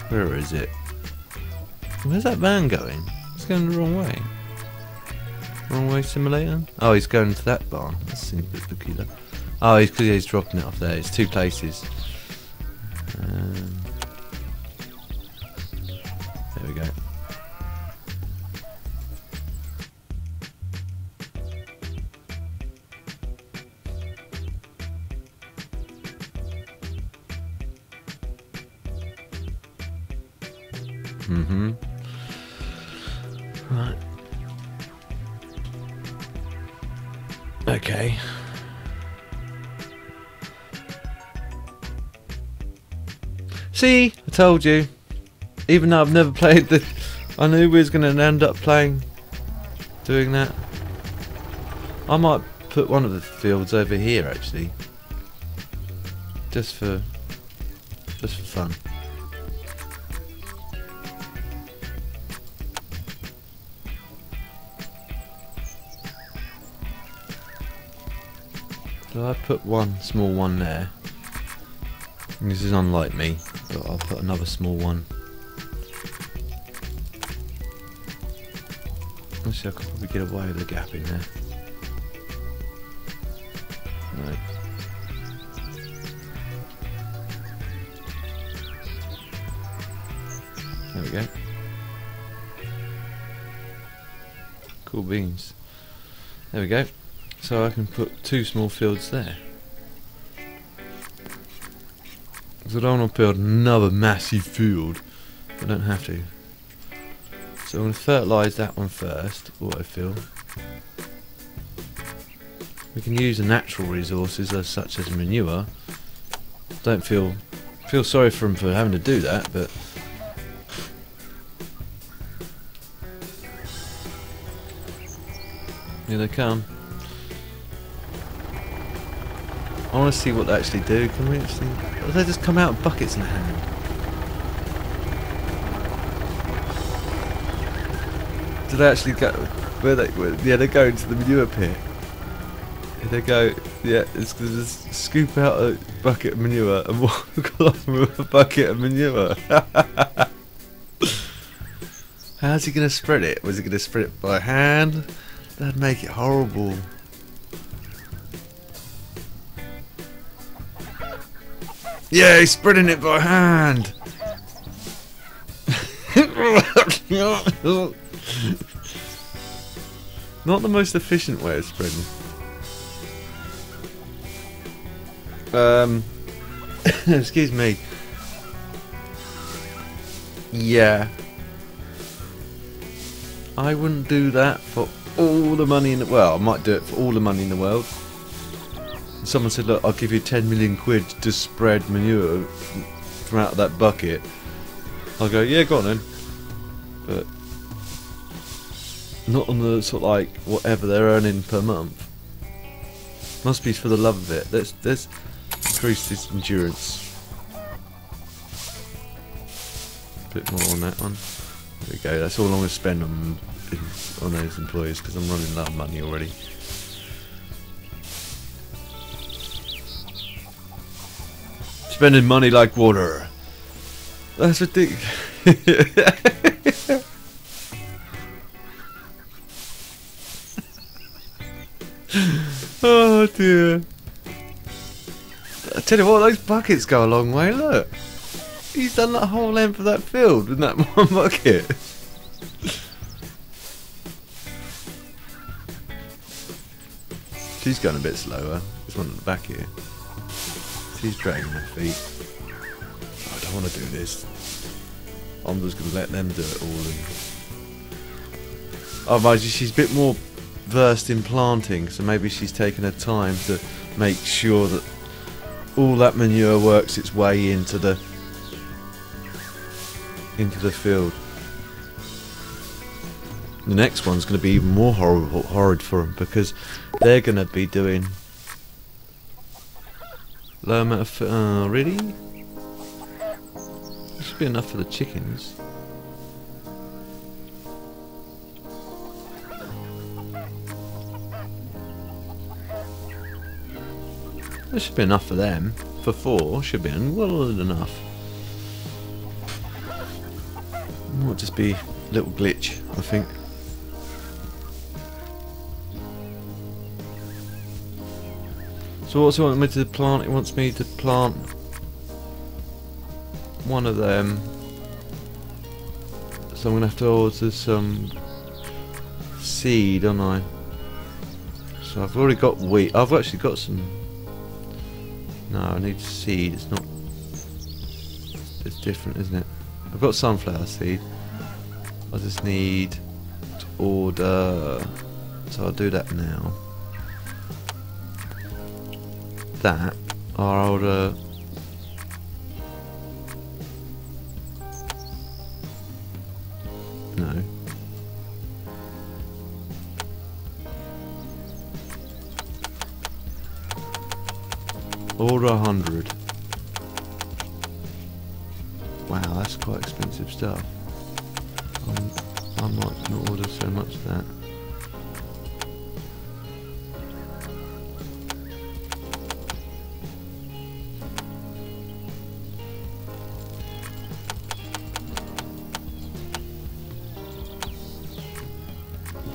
Where is it? Where's that van going? It's going the wrong way. Wrong way simulator? Oh, he's going to that barn. That seems a bit peculiar. Oh, because he's dropping it off there. It's 2 places. There we go. Right. Okay. See, I told you. Even though I've never played the, I knew we was going to end up doing that. I might put one of the fields over here actually, just for fun. So I put one small one there. And this is unlike me, but I'll put another small one. Actually, I could probably get away with the gap in there. No. There we go. Cool beans. There we go. So I can put 2 small fields there. Because I don't want to build another massive field. I don't have to. So I'm going to fertilise that one first, autofill. We can use the natural resources as such as manure. Don't feel sorry for them for having to do that, but here they come. I want to see what they actually do. Can we actually? Or do they just come out of buckets in the hand? Do they actually go? Yeah, they go into the manure pit. They go. Yeah, it's gonna just scoop out a bucket of manure and walk along with a bucket of manure. How's he gonna spread it? Was he gonna spread it by hand? That'd make it horrible. Yeah, he's spreading it by hand. Not the most efficient way of spreading. Excuse me. Yeah. I wouldn't do that for all the money in the... Well, I might do it for all the money in the world. Someone said, look, I'll give you 10 million quid to spread manure from out of that bucket. I'll go, yeah, go on then. But not on the sort of like whatever they're earning per month. Must be for the love of it. Let's increase this endurance. A bit more on that one. There we go. That's all I'm going to spend on those employees because I'm running low of money already. Spending money like water. That's ridiculous. Oh dear. I tell you what, those buckets go a long way. Look, he's done that whole length of that field with that one bucket. She's going a bit slower. There's one at the back here. She's dragging her feet. I don't want to do this. I'm just going to let them do it all. Otherwise, she's a bit more versed in planting, so maybe she's taken her time to make sure that all that manure works its way into the field. The next one's going to be even more horrid for them because they're going to be doing low amount of... really? That should be enough for the chickens. There should be enough for them. For 4 should be well enough. Might just be a little glitch, I think. So what's he want me to plant? He wants me to plant one of them. So I'm going to have to order some seed, aren't I? So I've already got wheat. I've actually got some... No, I need seed. It's not... It's different, isn't it? I've got sunflower seed. I just need to order... So I'll do that now. That, I'll order No. Order 100. Wow, that's quite expensive stuff. I might not order so much of that.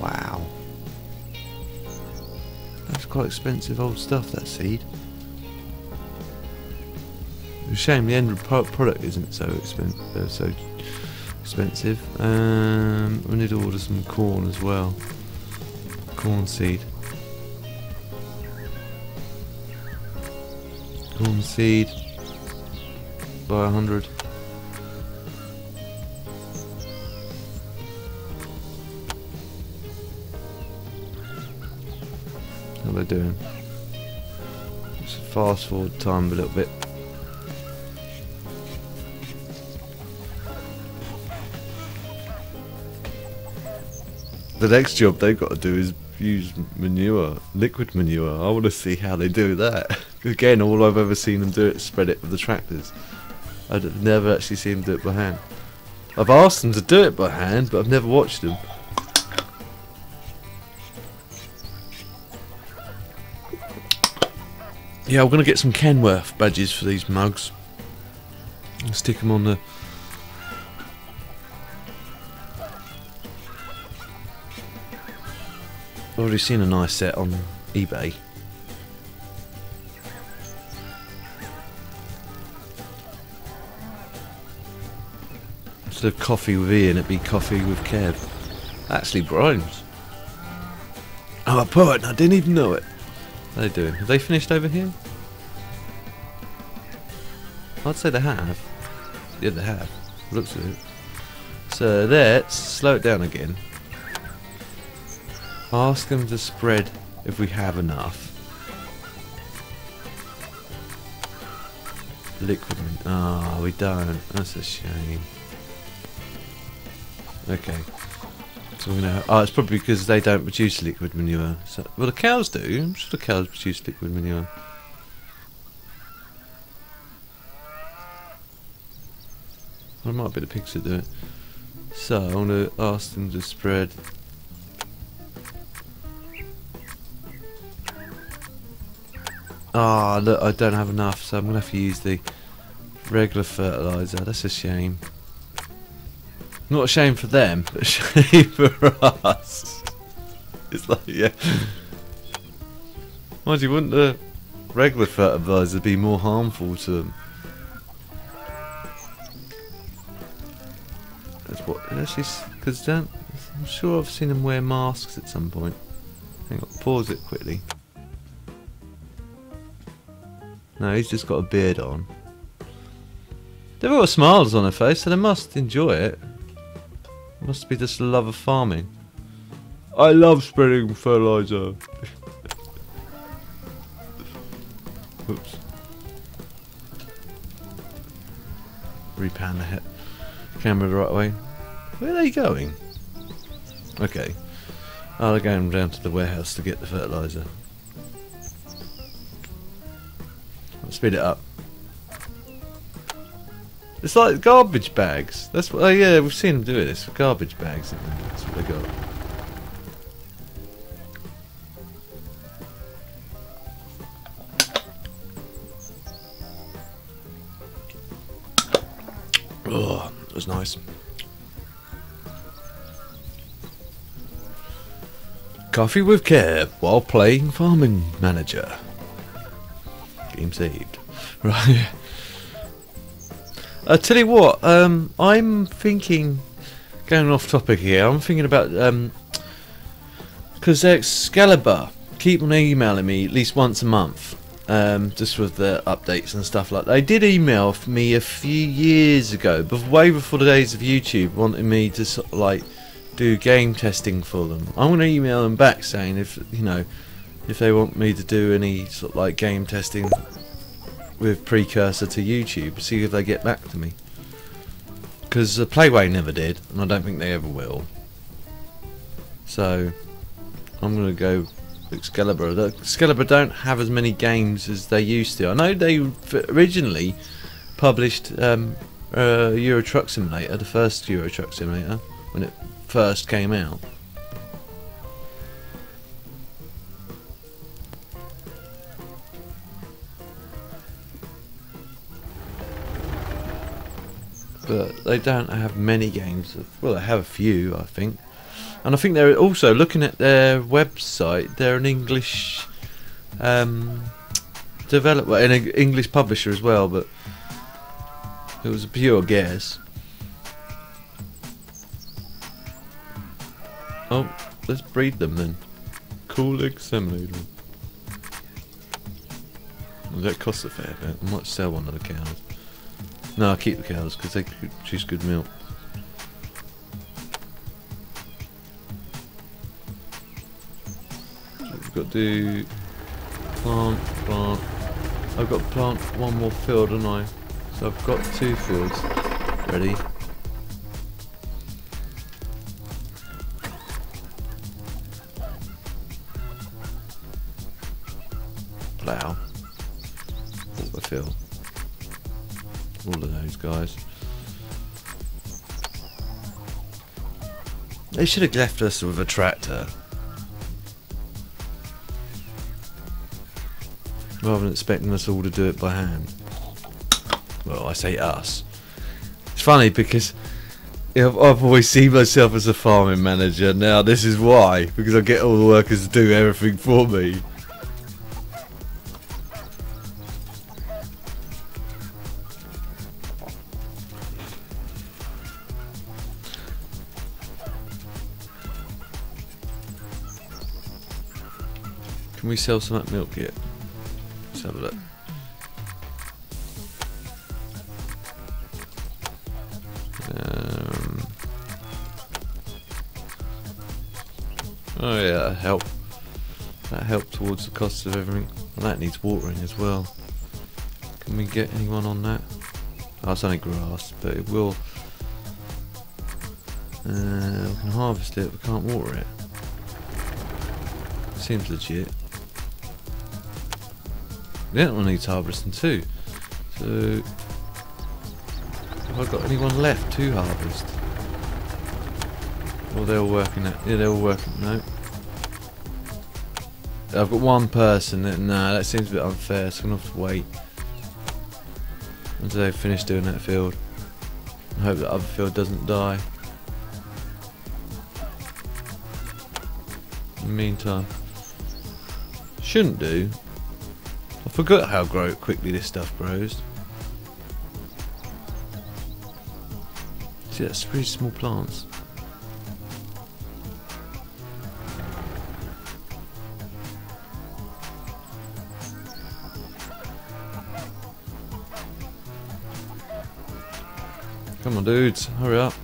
Wow. That's quite expensive old stuff, that seed. It's a shame the end product isn't so expensive. We need to order some corn as well. Corn seed. Corn seed. Buy 100. How are they doing? Let's fast forward time a little bit. The next job they've got to do is use manure, liquid manure. I want to see how they do that. Again, all I've ever seen them do is spread it with the tractors. I've never actually seen them do it by hand. I've asked them to do it by hand, but I've never watched them. Yeah, I'm going to get some Kenworth badges for these mugs and stick them on the... I've already seen a nice set on eBay. Instead of coffee with Ian, it'd be coffee with Kev. Actually rhymes. I'm a poet and I didn't even know it. How are they doing? Have they finished over here? I'd say they have. Yeah, they have. Looks at it. So let's slow it down again. Ask them to spread if we have enough. Liquid. Ah, we don't. That's a shame. Okay. So we're gonna. Oh, it's probably because they don't produce liquid manure. So, well, the cows do. I'm sure the cows produce liquid manure. Well, it might be the pigs that do it. So I want to ask them to spread. Ah, look, I don't have enough, so I'm going to have to use the regular fertiliser. That's a shame. Not a shame for them, but a shame for us. It's like, yeah. Mind you, wouldn't the regular fertiliser be more harmful to them? That's what, actually, because I'm sure I've seen them wear masks at some point. Hang on, pause it quickly. No, he's just got a beard on. They've all got smiles on their face, so they must enjoy it. Must be just the love of farming. I love spreading fertiliser. Oops. Repan the camera the right way. Where are they going? Okay. Oh, they're going down to the warehouse to get the fertiliser. Speed it up. It's like garbage bags. That's what. Oh yeah, we've seen them do this. Garbage bags. That's what they got. Oh, that was nice. Coffee with Kev while playing Farming Manager. Game saved. Right. I tell you what, I'm thinking, going off topic here, I'm thinking about, because Excalibur keep on emailing me at least once a month, just with the updates and stuff like that. They did email me a few years ago, but way before the days of YouTube, wanting me to sort of like do game testing for them. I'm going to email them back saying if, you know, if they want me to do any sort of like game testing with precursor to YouTube, see if they get back to me. because the Playway never did, and I don't think they ever will. So I'm going to go Excalibur. The Excalibur don't have as many games as they used to. I know they originally published Euro Truck Simulator, the first Euro Truck Simulator, when it first came out. But they don't have many games. Well, they have a few, I think. And I think they're also, looking at their website, they're an English developer, an English publisher as well, but it was a pure guess. Oh, let's breed them then. Cool exterminator. Well, that costs a fair bit. I might sell one of the cows. No, I'll keep the cows because they produce good milk. So we've got to do plant. I've got to plant one more field, haven't I? So I've got 2 fields ready. Plough. Water fill. All of those guys. They should have left us with a tractor, rather than expecting us all to do it by hand. Well, I say us. It's funny because I've always seen myself as a farming manager. Now this is why, because I get all the workers to do everything for me. Can we sell some of that milk yet? Let's have a look. Oh yeah, that helped. That helped towards the cost of everything. Well, that needs watering as well. Can we get anyone on that? Oh, it's only grass, but it will. We can harvest it, we can't water it. Seems legit. The other one needs harvesting too. So, have I got anyone left to harvest? Or they're all working at? Yeah, they're all working. No. I've got one person. Nah, that seems a bit unfair. So I'm gonna have to wait until they finish doing that field. I hope that other field doesn't die. In the meantime, shouldn't do. I forgot how quickly this stuff grows. See, that's pretty small plants. Come on, dudes, hurry up.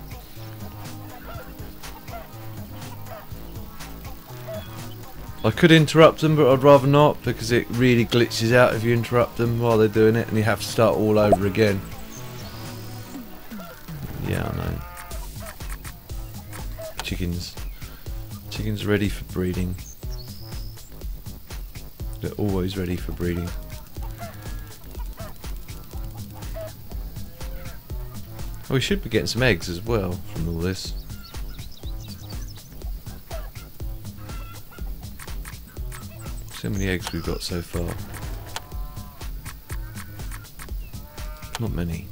I could interrupt them, but I'd rather not, because it really glitches out if you interrupt them while they're doing it and you have to start all over again. Yeah, I know. Chickens. Chickens ready for breeding. They're always ready for breeding. Oh, we should be getting some eggs as well from all this. See how many eggs we've got so far. Not many.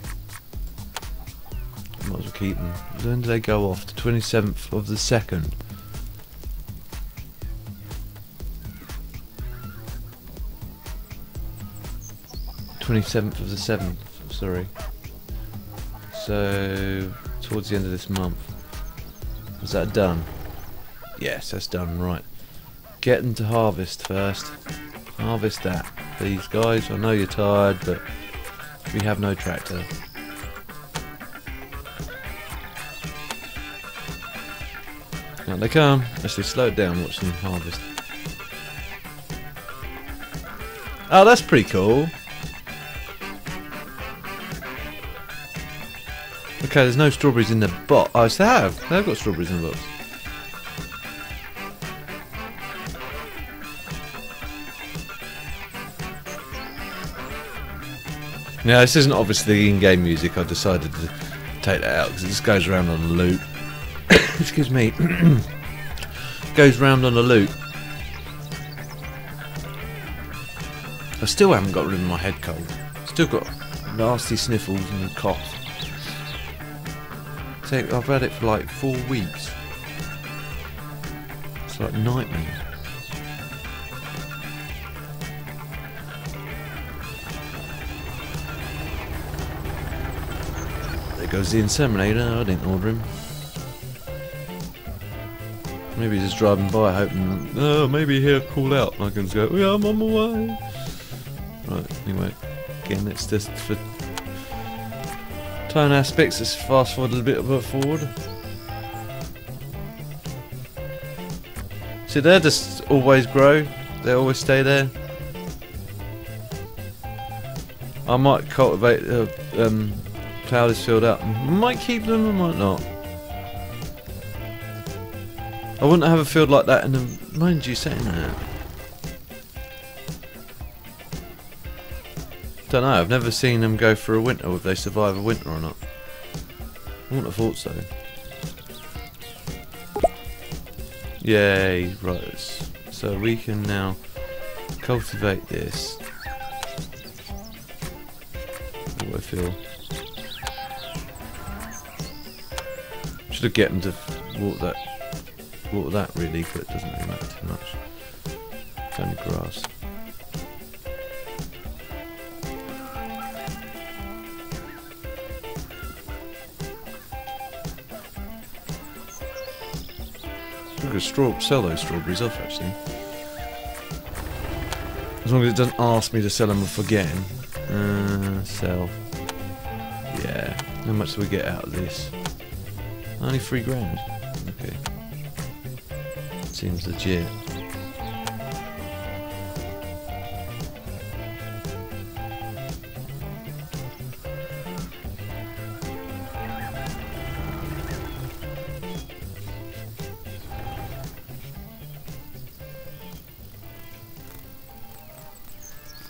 Might as well keep them. When do they go off? The 27th of the 2nd. '27th of the 7th, sorry. So towards the end of this month. Is that done? Yes, that's done, right. Get them to harvest first. Harvest that, please guys. I know you're tired, but we have no tractor. Out they come. Actually, slow it down, watch them harvest. Oh, that's pretty cool. Okay, there's no strawberries in the box. Oh, they have. They've got strawberries in the box. Now, this isn't obviously in-game music. I decided to take that out because it just goes around on a loop. Excuse me. Goes round on a loop. I still haven't got rid of my head cold. Still got nasty sniffles and cough. I've had it for like 4 weeks. It's like a nightmare. There goes the inseminator. I didn't order him. Maybe he's just driving by hoping, oh, maybe he'll call out and I can just go, yeah, I'm on my way. Right, anyway, again, it's just for tone aspects, let's fast forward a little bit forward. See, they just always grow, they always stay there. I might cultivate plough this field up. I might keep them, I might not. I wouldn't have a field like that in the... Mind you saying that. Don't know, I've never seen them go for a winter, if they survive a winter or not. I wouldn't have thought so. Yay, right. So we can now cultivate this. What do I feel? Should have get them to water that really, but it doesn't really matter too much. It's only grass. I'm going to sell those strawberries off actually. As long as it doesn't ask me to sell them or forgetting. Sell. Yeah. How much do we get out of this? Only £3 grand. Okay. Seems legit.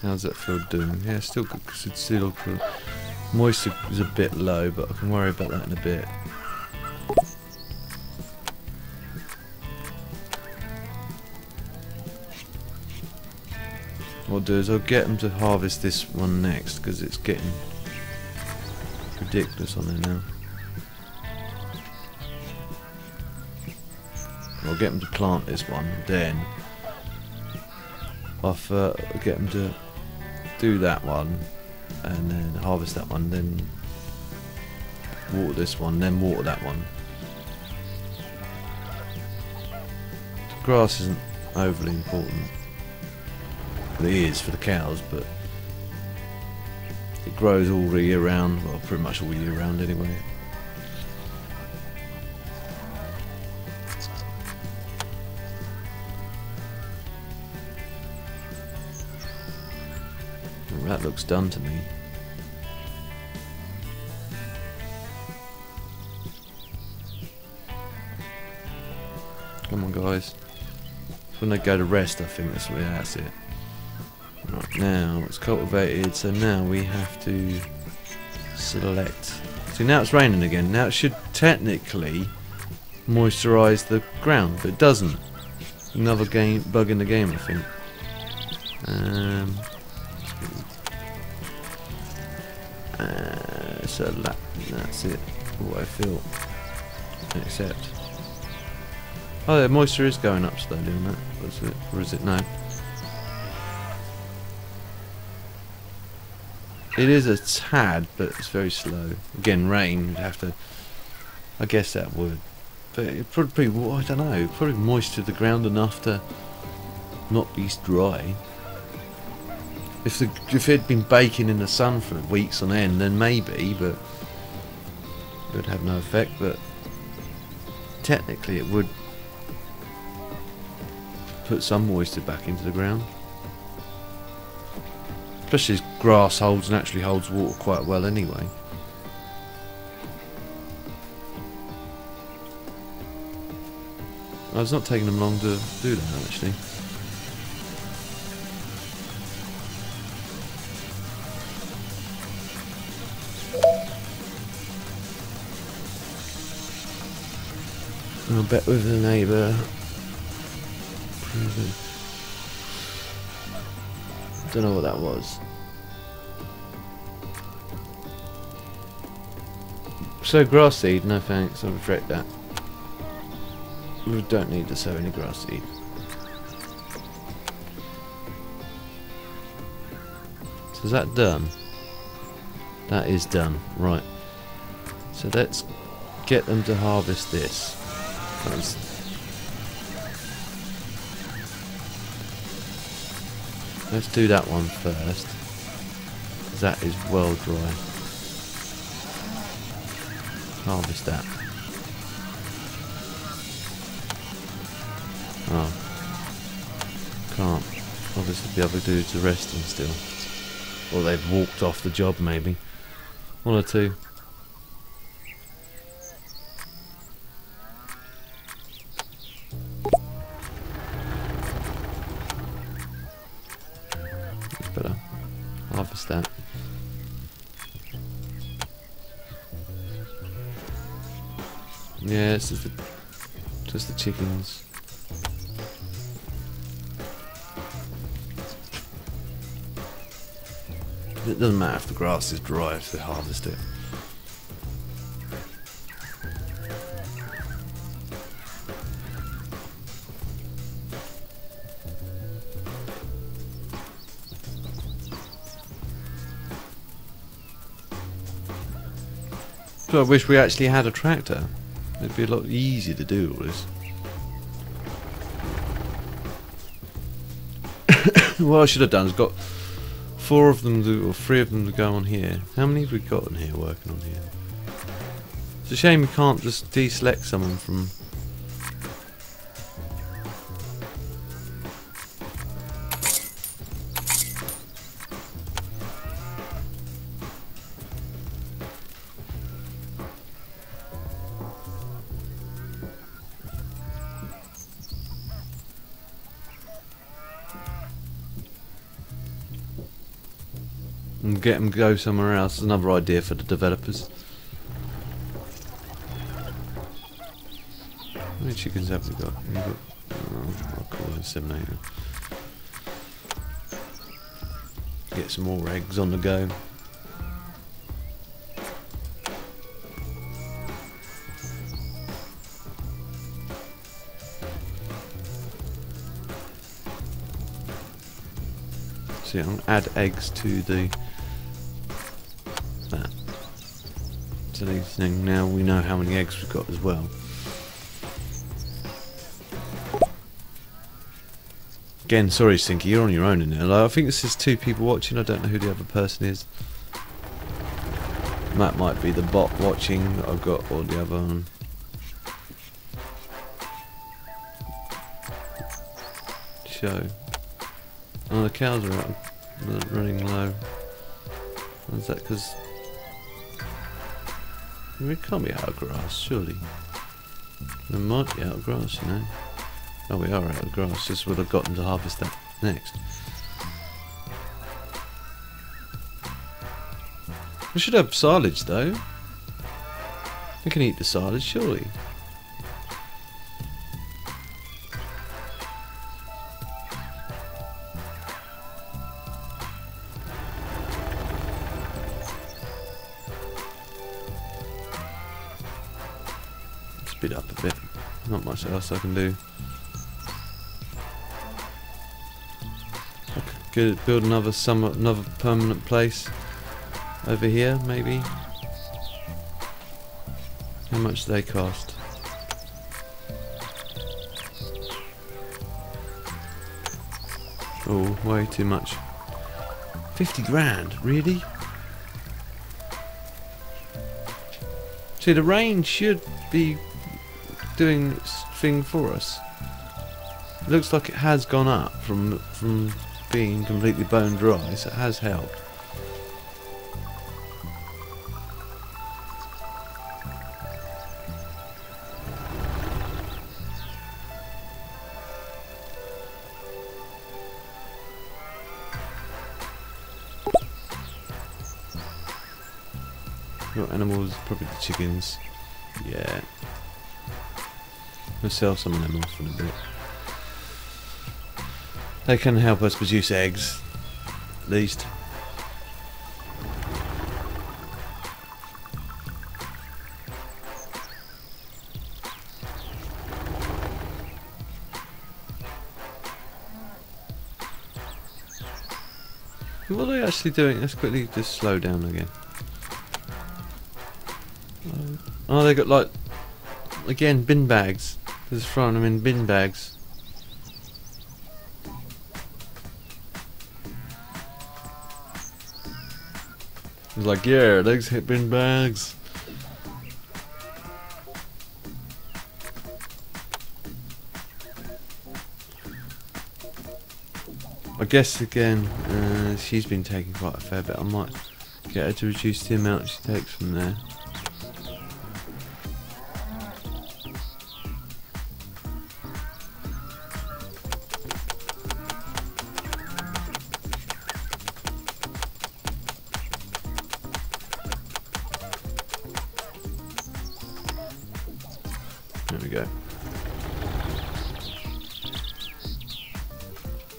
How's that field doing? Yeah, still good because it's still good. Moisture is a bit low, but I can worry about that in a bit. What I'll do is I'll get them to harvest this one next because it's getting ridiculous on there now. I'll get them to plant this one, then I'll get them to do that one and then harvest that one, then water this one, then water that one. The grass isn't overly important. Well, it is for the cows, but it grows all the year round, well pretty much all year round anyway. That looks done to me. Come on guys. When they go to rest I think that's it. Right, now it's cultivated, so now we have to select. See, now it's raining again. Now it should technically moisturise the ground, but it doesn't. Another bug in the game I think. So that's it. What I feel. Accept. Oh, the moisture is going up slowly on that. Was it, or is it no? It is a tad, but it's very slow. Again, rain. You'd have to. I guess that would, but it probably. Well, I don't know. Probably moisture the ground enough to not be dry. If it had been baking in the sun for weeks on end, then maybe, but it would have no effect. But technically, it would put some moisture back into the ground. Especially as grass naturally holds water quite well anyway. Oh, it's not taking them long to do that actually. I'll bet with the neighbour. Don't know what that was. So grass seed, no thanks, I'll regret that. We don't need to sow any grass seed. So is that done? That is done, right. So let's get them to harvest this. Let's do that one first, because that is well dry. Harvest that. Oh. Can't. Obviously the other dudes are resting still. Or they've walked off the job maybe. One or two. Better harvest that. Yeah, it's just the chickens. It doesn't matter if the grass is dry if they harvest it. So I wish we actually had a tractor. It'd be a lot easier to do all this. What I should have done is got 4 of them or 3 of them to go on here. How many have we got in here working on here? It's a shame we can't just deselect someone from. And get them to go somewhere else. Another idea for the developers. How many chickens have we got? I'll call it inseminator. Get some more eggs on the go. So yeah, I'm gonna add eggs to the that. So these things, now we know how many eggs we've got as well. Again, sorry Sinky, you're on your own in there. Like, I think this is 2 people watching, I don't know who the other person is. That might be the bot watching that I've got, or the other one. Show. Oh, the cows are out, they're running low. Is that because we can't be out of grass, surely? We might be out of grass, you know. Oh, we are out of grass. This would have got them to harvest that next. We should have silage though. We can eat the silage, surely. Speed up a bit. Not much else I can do. I could build another permanent place over here, maybe. How much do they cost? Oh, way too much. 50 grand, really? See, the rain should be doing its thing for us. It looks like it has gone up from being completely bone dry, so it has helped. Got animals, probably the chickens. Yeah. We'll sell some of them off in a bit. They can help us produce eggs, at least. What are they actually doing? Let's quickly just slow down again. Oh, they got like, again, bin bags. Just throwing them in bin bags. It's like, yeah, legs hit bin bags. I guess again, she's been taking quite a fair bit. I might get her to reduce the amount she takes from there. There we go.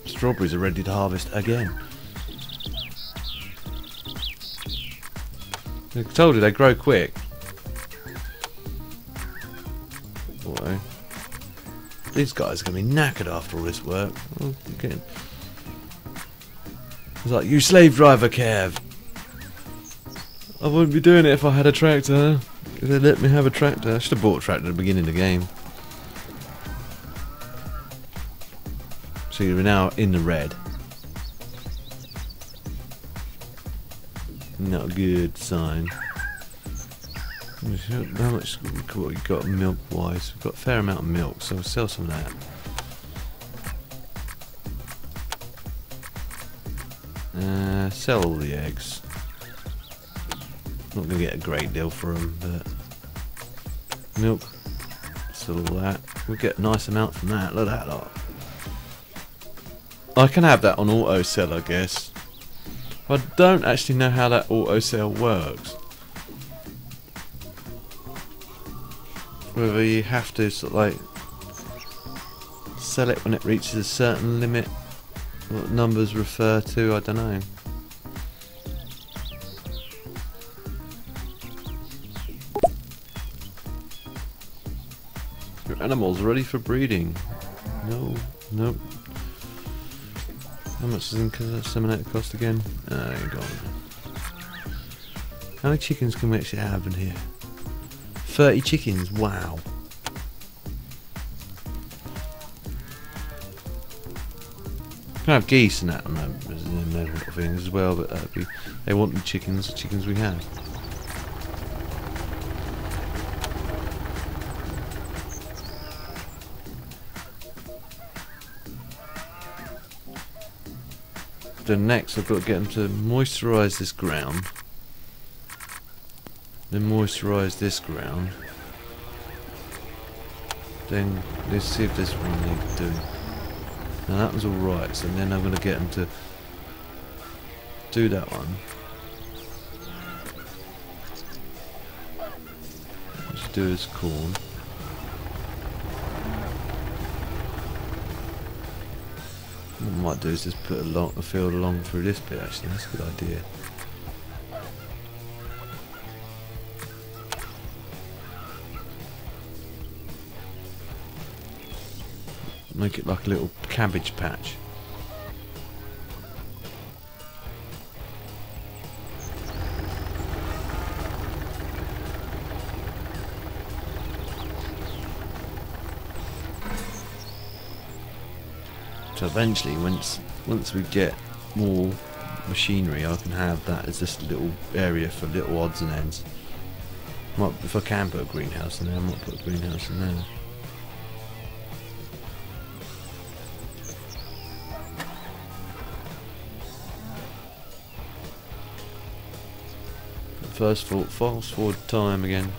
Strawberries are ready to harvest again. I told you they grow quick. Boy, these guys are going to be knackered after all this work. Oh, again. It's like, you slave driver, Kev. I wouldn't be doing it if I had a tractor. If they let me have a tractor. I should have bought a tractor at the beginning of the game. So you're now in the red. Not a good sign. How much what we got milk wise? We've got a fair amount of milk, so we'll sell some of that. Sell all the eggs. Not gonna get a great deal for them, but milk. Sell all that. We'll get a nice amount from that. Look at that lot. I can have that on auto sell, I guess. I don't actually know how that auto sell works. Whether you have to sort of like sell it when it reaches a certain limit, what numbers refer to, I don't know. Your animal's ready for breeding. No, nope. How much does inseminate cost again? Ain't gone. How many chickens can we actually have in here? 30 chickens, wow. Can have geese and that and those little things as well, but that'd be, they want the chickens we have. Then next I've got to get them to moisturise this ground. Then moisturise this ground. Then let's see if this one needs doing. Now that was alright, so then I'm going to get them to do that one. Let's do his corn. What I might do is just put a field along through this bit actually, that's a good idea. Make it like a little cabbage patch. So eventually, once we get more machinery, I can have that as just a little area for little odds and ends. If I can put a greenhouse in there, I might put a greenhouse in there. Fast forward time again.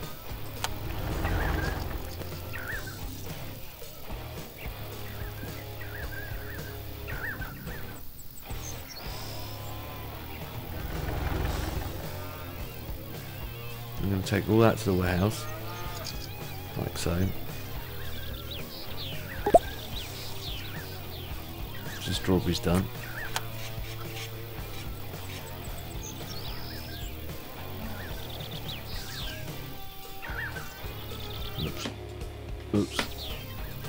take all that to the warehouse. Like so. The strawberry's done. Oops. Oops.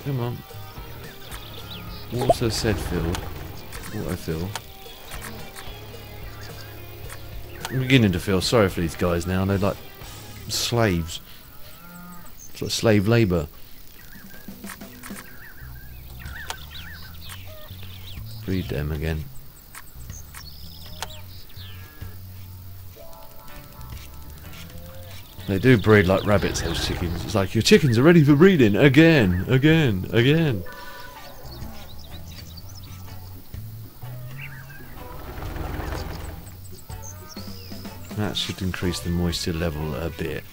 Come on. Water said filled. Autofill. I'm beginning to feel sorry for these guys now. They're like slaves. It's like slave labour. Breed them again. They do breed like rabbits, those chickens. It's like, your chickens are ready for breeding again, again, again. That should increase the moisture level a bit.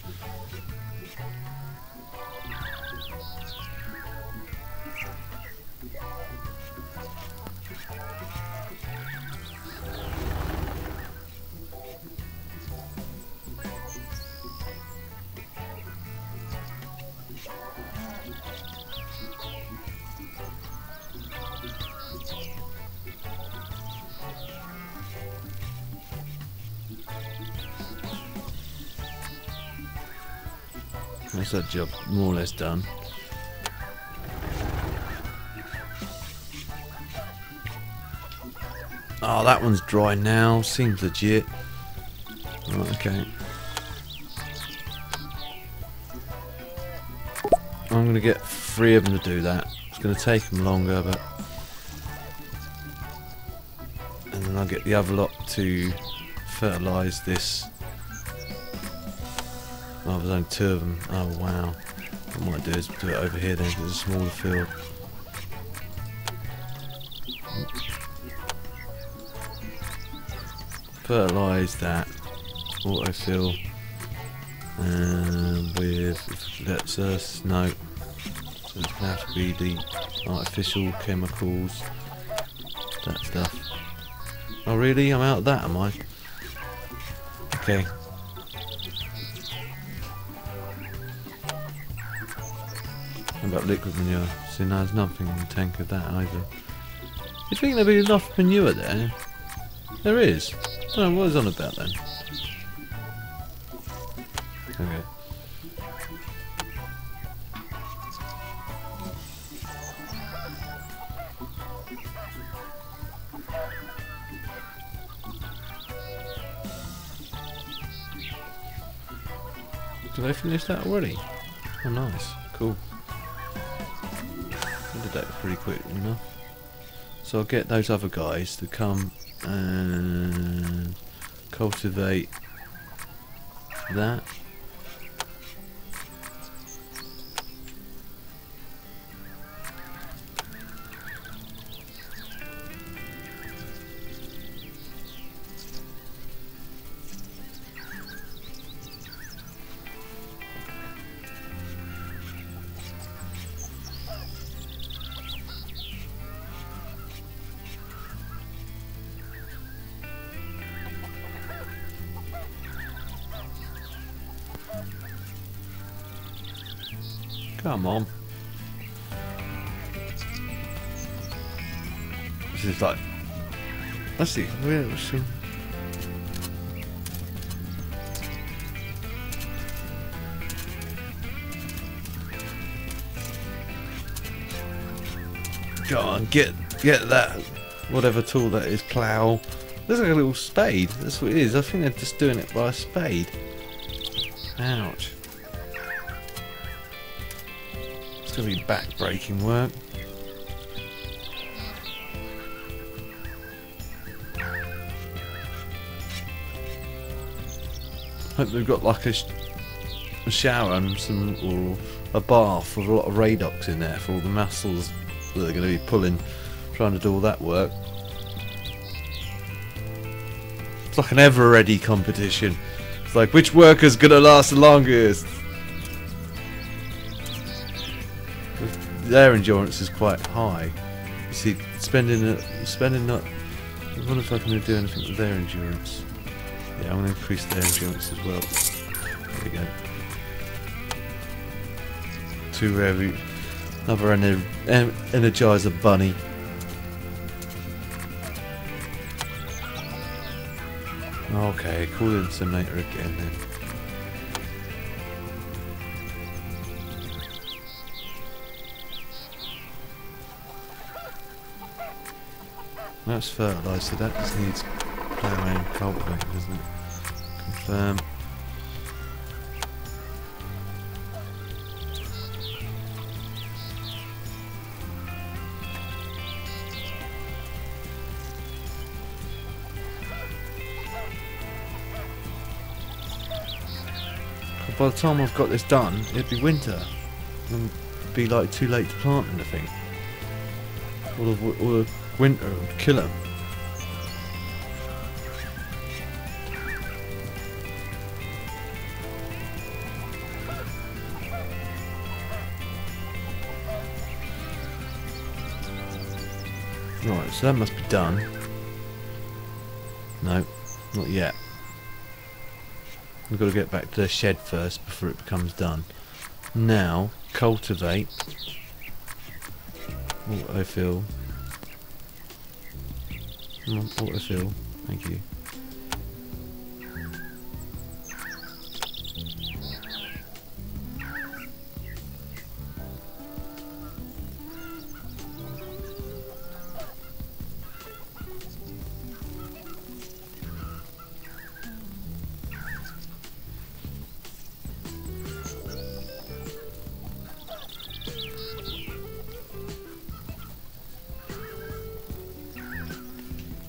That's that job more or less done. Oh, that one's dry now. Seems legit. Right, okay. I'm going to get 3 of them to do that. It's going to take them longer, but... And then I'll get the other lot to fertilise this. Oh, there's only 2 of them. Oh, wow. What I might do is do it over here then, because it's a smaller field. Fertilise that. Autofill. And with, lets us know. So it's going to have to be the artificial chemicals. That stuff. Oh, really? I'm out of that, am I? Okay. What about liquid manure? See, no, there's nothing in the tank of that either. You think there'll be enough manure there? There is. I don't know what is on about then. Okay. Did they finish that already? Oh, nice. Cool. I did that pretty quick enough. So I'll get those other guys to come and cultivate that. Come on. This is like... Let's see. Let's see. Go on, get that, whatever tool that is, plough. Looks like a little spade. That's what it is. I think they're just doing it by a spade. Ouch. It's going to be back-breaking work. Hope they've got like a shower and some, or a bath with a lot of radox in there for all the muscles that they're going to be pulling, trying to do all that work. It's like an ever-ready competition. It's like, which worker's going to last the longest? Their endurance is quite high. You see, spending that. I wonder if I can do anything with their endurance. Yeah, I'm going to increase their endurance as well. There we go. Too heavy. Another Energizer bunny. Okay, call the inseminator again then. That's fertilised, so that just needs ploughing and cultivating, doesn't it? Confirm. By the time I've got this done, it'd be winter. And be like too late to plant anything. All the winter would kill them. Right, so that must be done. No, not yet. We've got to get back to the shed first before it becomes done. Now, cultivate. Autofill. Come on, autofill. Thank you.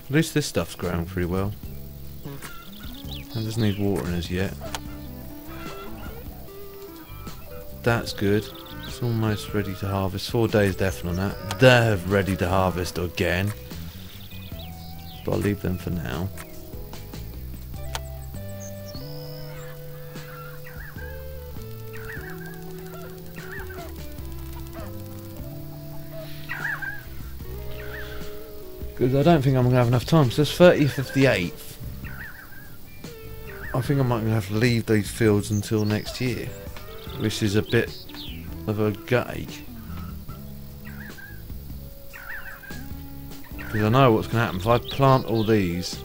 At least this stuff's growing pretty well. It doesn't need watering as yet. That's good. It's almost ready to harvest. 4 days definitely on that. They're ready to harvest again. But I'll leave them for now. Because I don't think I'm going to have enough time. So it's 30th of the 8th. I think I might have to leave these fields until next year. Which is a bit of a gutty. Because I know what's going to happen. If I plant all these,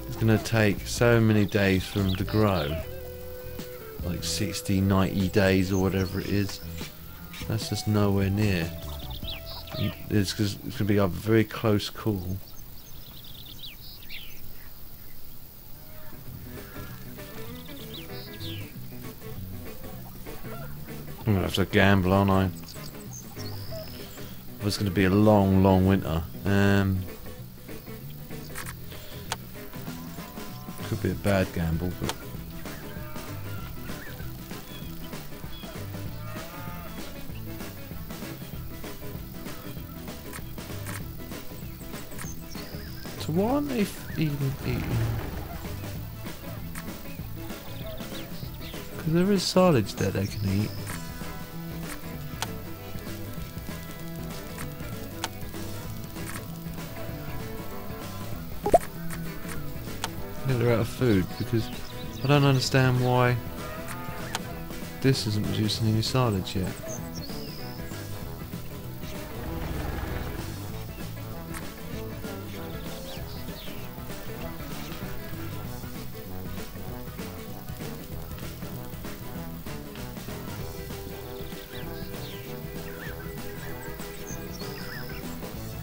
it's going to take so many days for them to grow. Like 60, 90 days or whatever it is. That's just nowhere near. It's going to be a very close call. I'm going to have to gamble, aren't I? It's going to be a long, long winter. Could be a bad gamble, but... So why aren't they even eating? Because there is silage there they can eat. Yeah, they're out of food because I don't understand why this isn't producing any silage yet.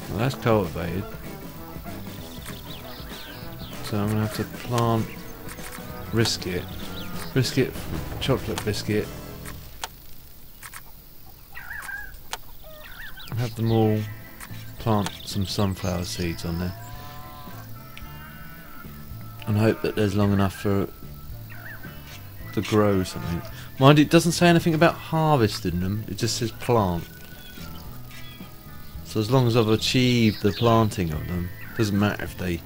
Well, that's cultivated. So I'm going to have to plant biscuit, chocolate biscuit, and have them all plant some sunflower seeds on there, and hope that there's long enough for it to grow something. Mind it doesn't say anything about harvesting them, it just says plant. So as long as I've achieved the planting of them, doesn't matter if they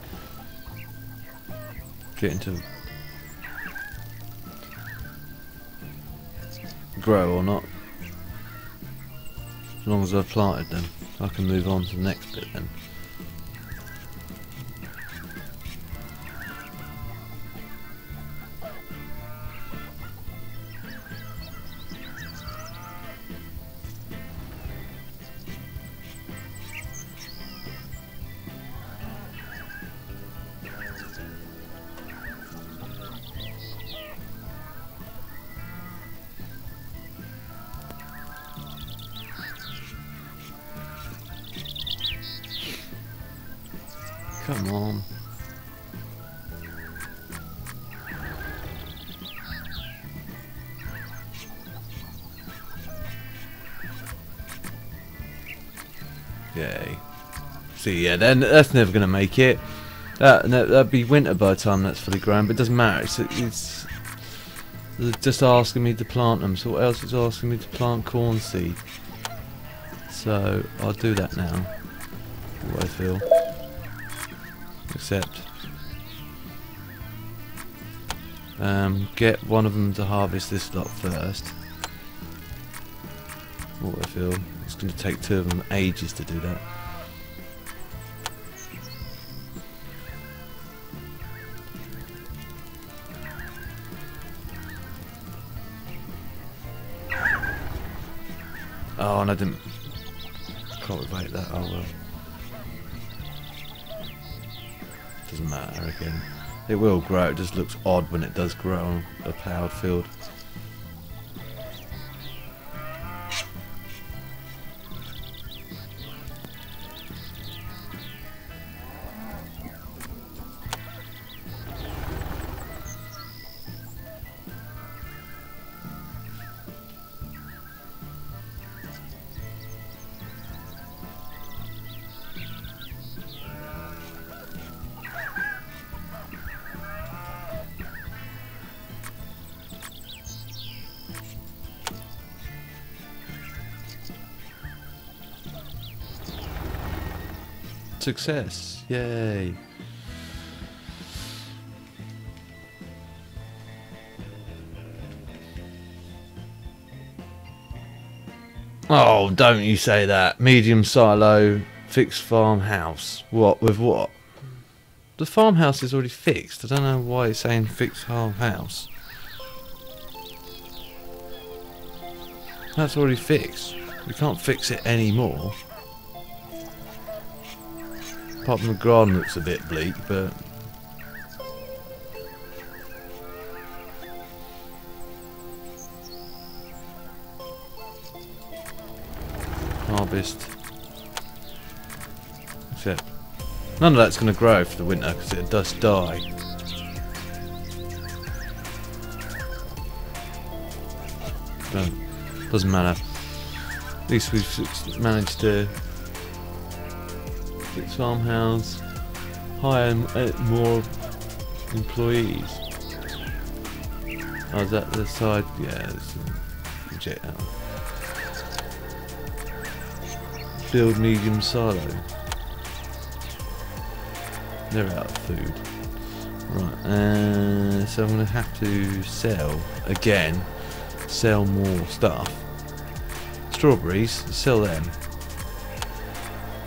get into grow or not. As long as I've planted them, I can move on to the next bit then. Come on. Yay. See, yeah, then that's never going to make it. That'd be winter by the time that's fully grown, but it doesn't matter. It's just asking me to plant them. So what else is asking me to plant corn seed? So I'll do that now. What I feel. Except get one of them to harvest this lot first. What I feel. It's going to take two of them ages to do that. Oh, and I didn't cultivate that. Oh well. Doesn't matter again. It will grow. It just looks odd when it does grow on a ploughed field. Success! Yay! Oh, don't you say that. Medium silo, fixed farmhouse. What, with what? The farmhouse is already fixed. I don't know why it's saying fixed farmhouse. That's already fixed. We can't fix it anymore. Apart from the garden looks a bit bleak, but... harvest. Except none of that's going to grow for the winter because it does die. But doesn't matter. At least we've managed to fix farmhouse, hire more employees. Oh, is that the side? Yeah, reject that one. Build medium silo. They're out of food. Right, so I'm going to have to sell again. Sell more stuff. Strawberries, sell them.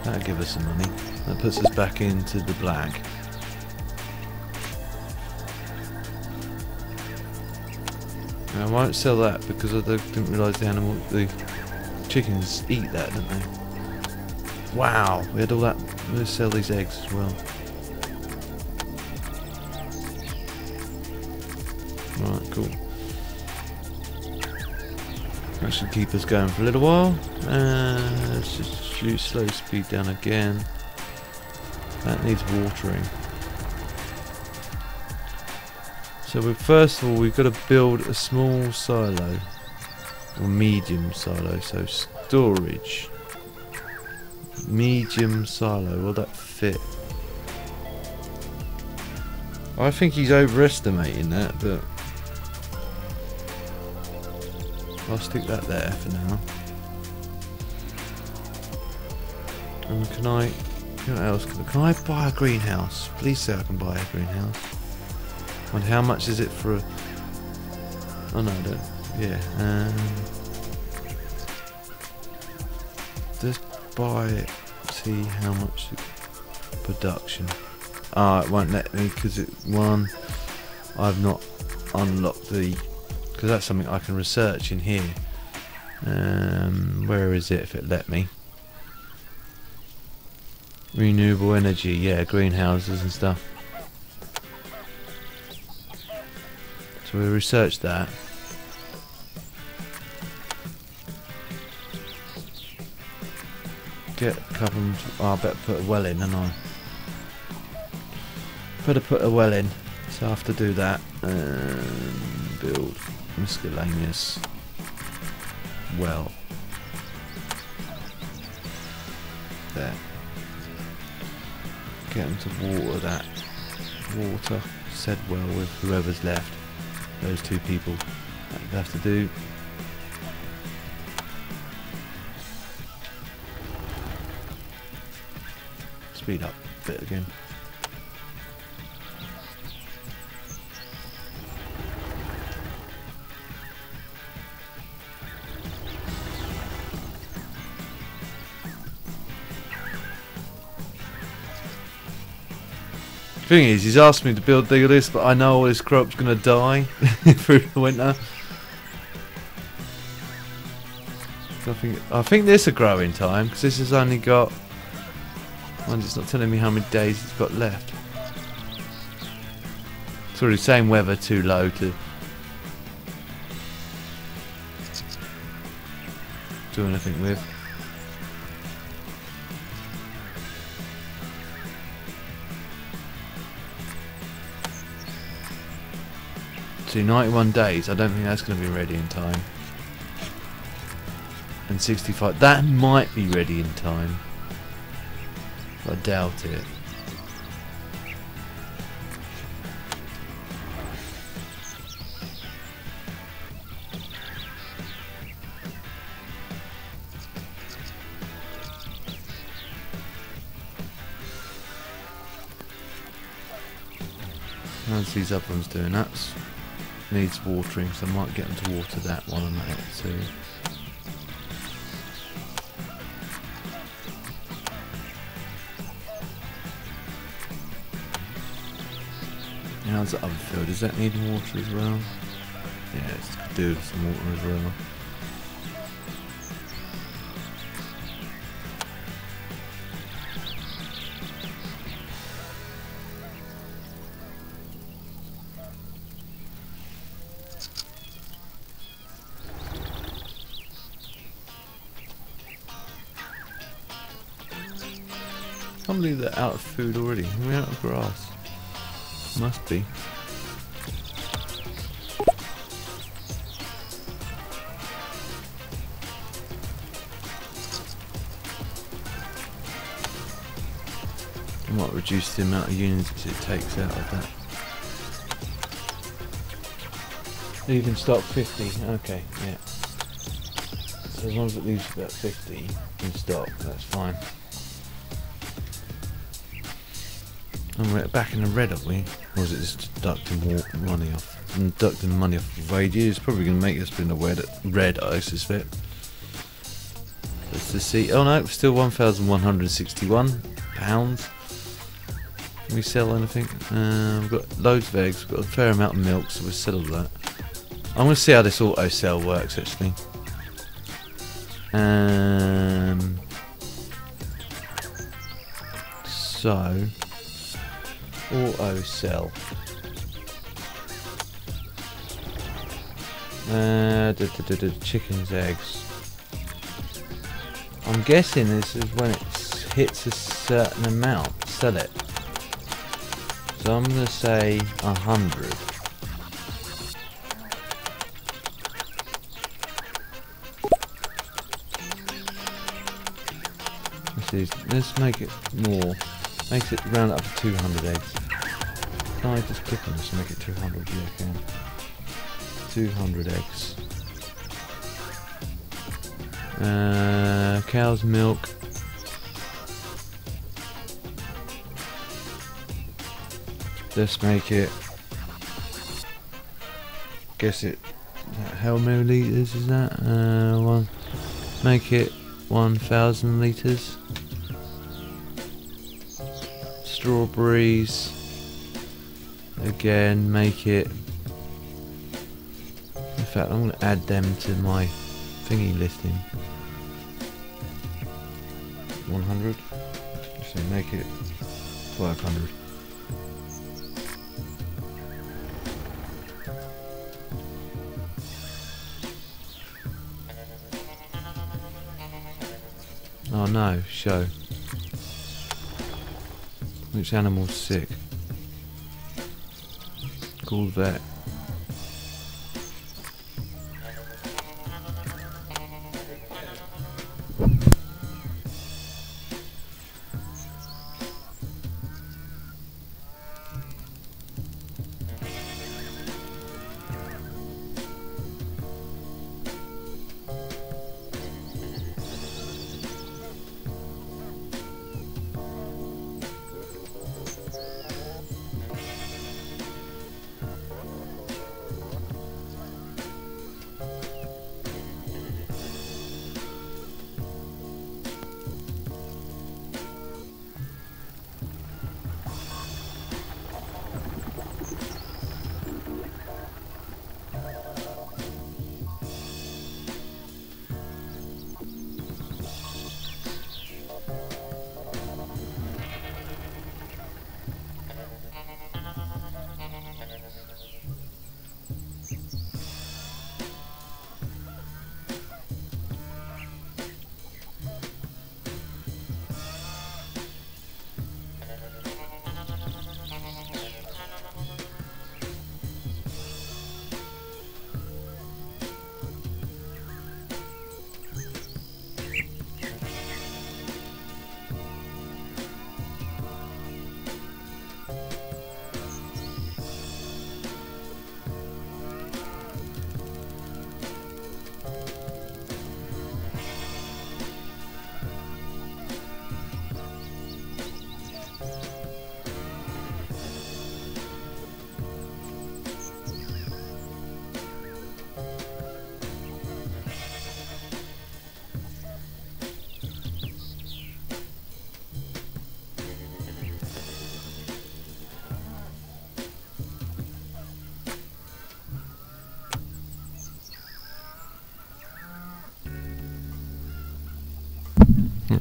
That'll give us some money. That puts us back into the black. Now, I won't sell that because I didn't realise the chickens eat that, don't they? Wow, we had all that. Let's sell these eggs as well. Right, cool. That should keep us going for a little while. Let's just shoot slow speed down again. That needs watering. So first of all, we've got to build a small silo. Or medium silo, so storage. Medium silo, will that fit? I think he's overestimating that, but I'll stick that there for now. And can I, what else? Can I buy a greenhouse? Please say I can buy a greenhouse. And how much is it for a, oh no I don't, yeah, just buy it, see how much production. Ah, it won't let me because I've not unlocked the, because that's something I can research in here. Where is it if it let me? Renewable energy, yeah, greenhouses and stuff. So we researched that. Get a couple of, oh, I better put a well in, and I. better put a well in. So I have to do that and build miscellaneous well. There. Get them to water that. Water said well with whoever's left. Those two people. That you have to do. Speed up a bit again. Thing is, he's asked me to build this, but I know all this crop's gonna die through the winter. So I think this a growing time because this has only got. Well, it's not telling me how many days it's got left. It's already saying weather too low to do anything with. So 91 days, I don't think that's going to be ready in time. And 65, that might be ready in time. But I doubt it. How's these other ones doing? That's needs watering, so I might get them to water that one and that too. How's the other field? Does that need water as well? Yeah, it's do some water as well. I can't believe they're out of food already. We're out of grass. Must be. I might reduce the amount of units it takes out of that. Leave in stock 50. Okay, yeah. So as long as it leaves about 50 in stock, that's fine. And we're back in the red, are we? Or is it just deducting more money off? And deducting money off of wages. It's probably going to make us in the red, I suspect. Let's just see. Oh no, still £1,161. Can we sell anything? We've got loads of eggs. We've got a fair amount of milk, so we'll sell all that. I'm going to see how this auto sell works actually. So. Auto sell. Chickens, eggs. I'm guessing this is when it hits a certain amount. Sell it. So I'm going to say 100. Let's make it more. Makes it round up to 200 eggs. Can I just click on this and make it 200? Yeah, I can. 200 eggs. Cow's milk. Let's make it. Guess it. How many litres is that? One. Make it 1,000 litres. Strawberries. Again, make it. In fact, I'm going to add them to my thingy listing. 100. So make it 500. Oh no, show. Which animal's sick? Cool vet.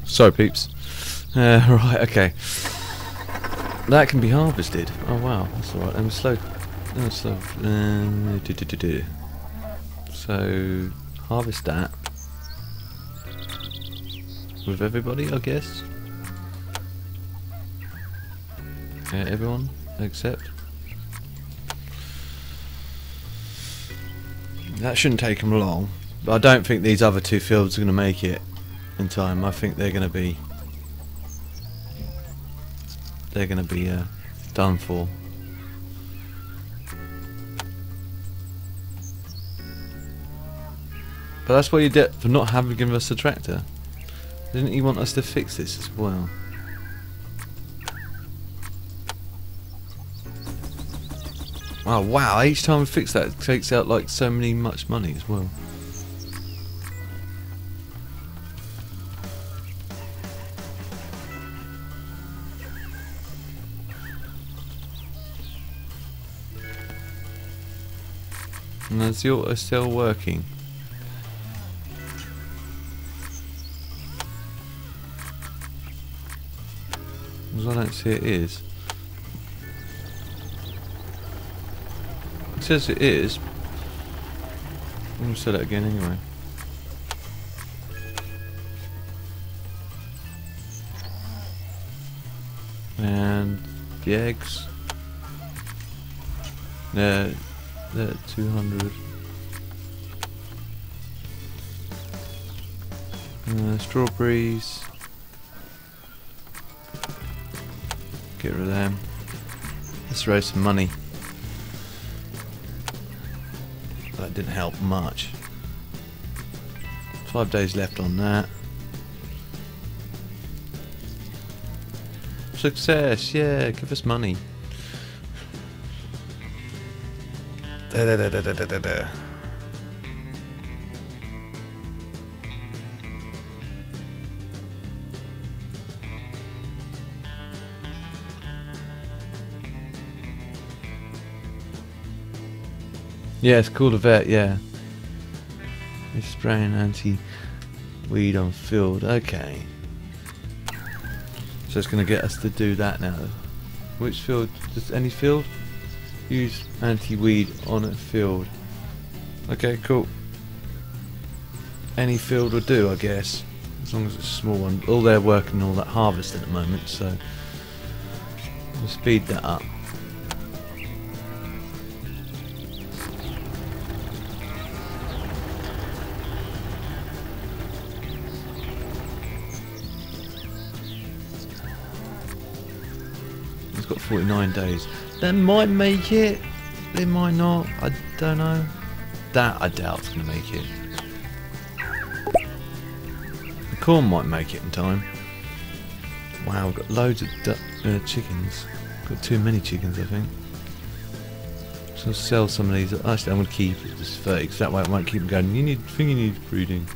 Sorry, peeps. Right, okay. That can be harvested. Oh wow, that's alright. I'm slow. Oh, slow. So harvest that with everybody, I guess. Everyone except. That shouldn't take them long, but I don't think these other two fields are going to make it in time. I think they're going to be done for. But that's what you get for not having given us a tractor. Didn't you want us to fix this as well? Oh wow, each time we fix that it takes out like so much money as well. And that's the auto still working. Because I don't see it is. It says it is. I'm going to say that again anyway. And the eggs. They're 200. Strawberries. Get rid of them. Let's raise some money. That didn't help much. 5 days left on that. Success, yeah, give us money. Yeah, it's called a vet, yeah. You're spraying anti-weed on field, okay. So it's going to get us to do that now. Which field? Just any field? Use anti-weed on a field. Okay, cool. Any field will do, I guess. As long as it's a small one. All they're working on all that harvest at the moment, so we'll speed that up. got 49 days. They might make it. They might not. I don't know. That I doubt it's going to make it. The corn might make it in time. Wow, we've got loads of chickens. Got too many chickens, I think. So I'll sell some of these. Actually, I'm going to keep it just 30, because that way it won't keep them going. You need breeding.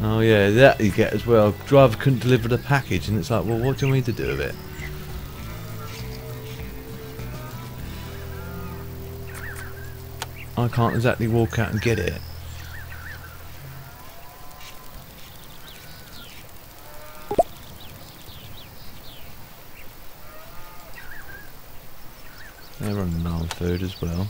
Oh yeah, that you get as well. Driver couldn't deliver the package, and it's like, well, what do you want me to do with it? I can't exactly walk out and get it. They're running on food as well.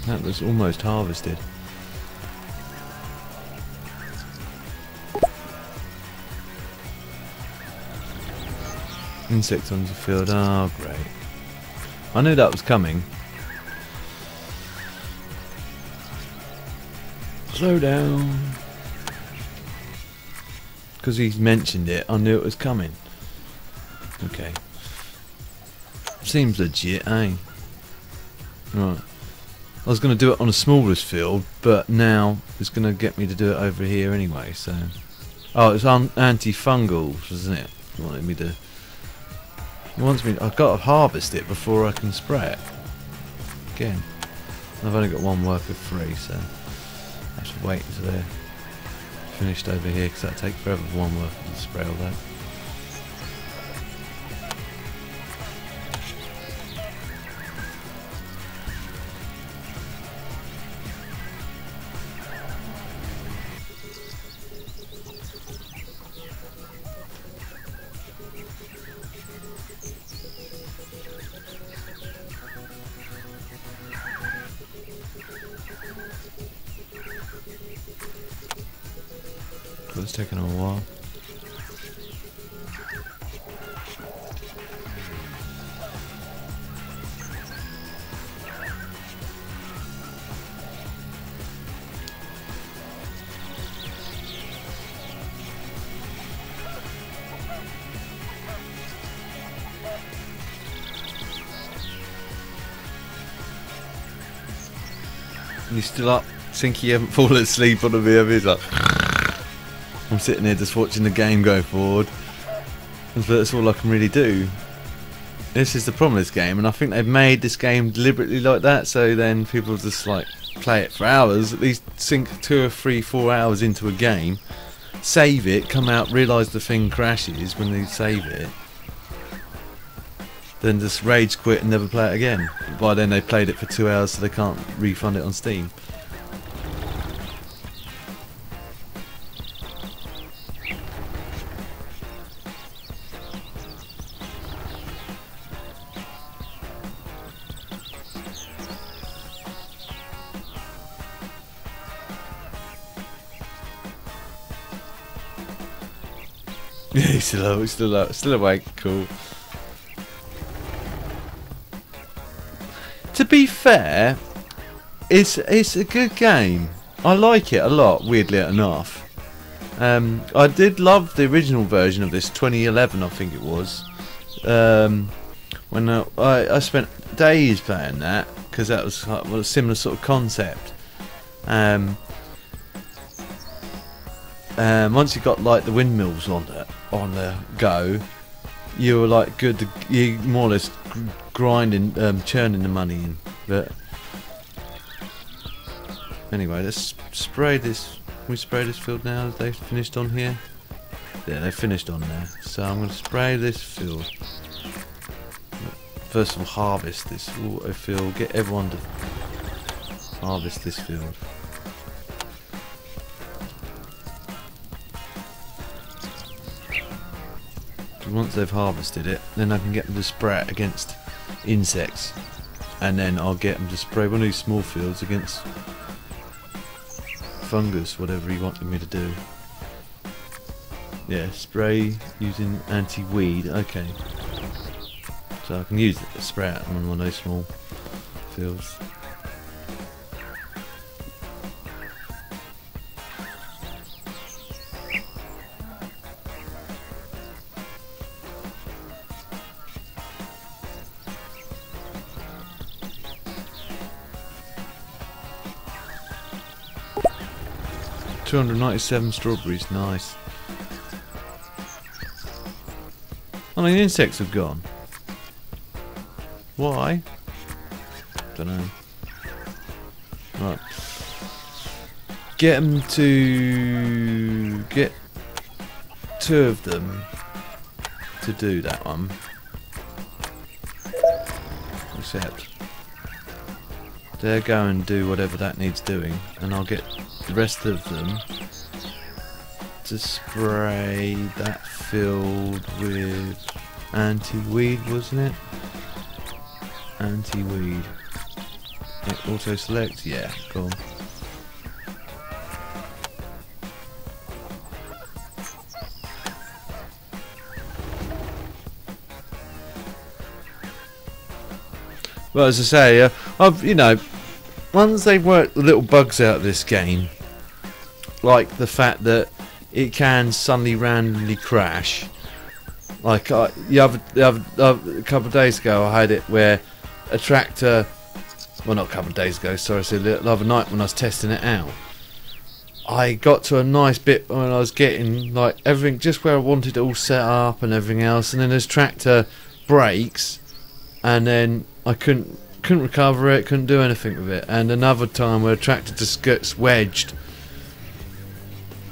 That was almost harvested. Insects on the field. Oh, great. I knew that was coming. Slow down. Because he's mentioned it, I knew it was coming. Okay. Seems legit, eh? Right. I was going to do it on a smallest field, but now it's going to get me to do it over here anyway, so... Oh, it's antifungals, isn't it? It wanted me to... It wants me... I've got to harvest it before I can spray it. Again. I've only got one worker free, so... I should wait until they're finished over here, because that'll take forever for one worker to spray all that. It's taking a while. You still up? Think you haven't fallen asleep on the BEHAVIOUR? Like, I'm sitting here just watching the game go forward. But that's all I can really do. This is the problem with this game, and I think they've made this game deliberately like that, so then people just like play it for hours, at least sink 2 or 3, 4 hours into a game, save it, come out, realise the thing crashes when they save it, then just rage quit and never play it again. By then they played it for 2 hours, so they can't refund it on Steam. Yeah, he's still awake, cool. To be fair, it's a good game. I like it a lot, weirdly enough. I did love the original version of this, 2011 I think it was. When I spent days playing that, because that was a similar sort of concept. Once you got like the windmills on the go, you were like good. You more or less grinding, churning the money in. But anyway, let's spray this. We spray this field now. Have they finished on here? Yeah, they finished on there. So I'm going to spray this field. First of all, harvest this auto field. Get everyone to harvest this field. Once they've harvested it, then I can get them to spray it against insects, and then I'll get them to spray one of these small fields against fungus, whatever he wanted me to do. Yeah, spray using anti-weed. Okay. So I can use it to spray out on one of those small fields. $297 strawberries, nice. Oh, the insects have gone. Why? Don't know. Right. Get them to get 2 of them to do that one. Except they'll go and do whatever that needs doing, and I'll get the rest of them to spray that field with anti-weed, wasn't it? Anti-weed. It auto select, yeah, cool. Well, as I say, I've, you know, once they've worked the little bugs out of this game, like the fact that it can suddenly randomly crash. Like a couple of days ago, I had it where a tractor, well, not a couple of days ago, sorry, so the other night when I was testing it out, I got to a nice bit when I was getting like everything just where I wanted it all set up and everything else, and then this tractor brakes, and then I couldn't recover it, couldn't do anything with it. And another time where a tractor just gets wedged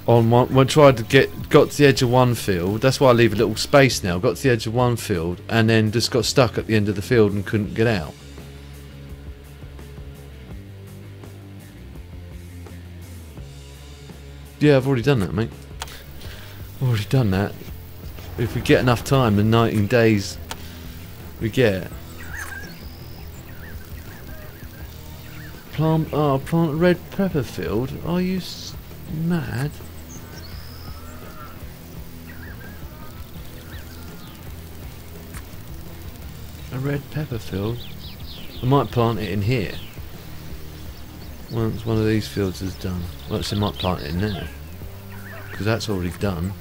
on one, when I tried to got to the edge of one field. That's why I leave a little space now. Got to the edge of one field and then just got stuck at the end of the field and couldn't get out. Yeah, I've already done that, mate. I've already done that. If we get enough time, the 19 days we get. Plant a red pepper field? Are you mad? A red pepper field? I might plant it in here. Once one of these fields is done. Well, actually, I might plant it in there. Because that's already done.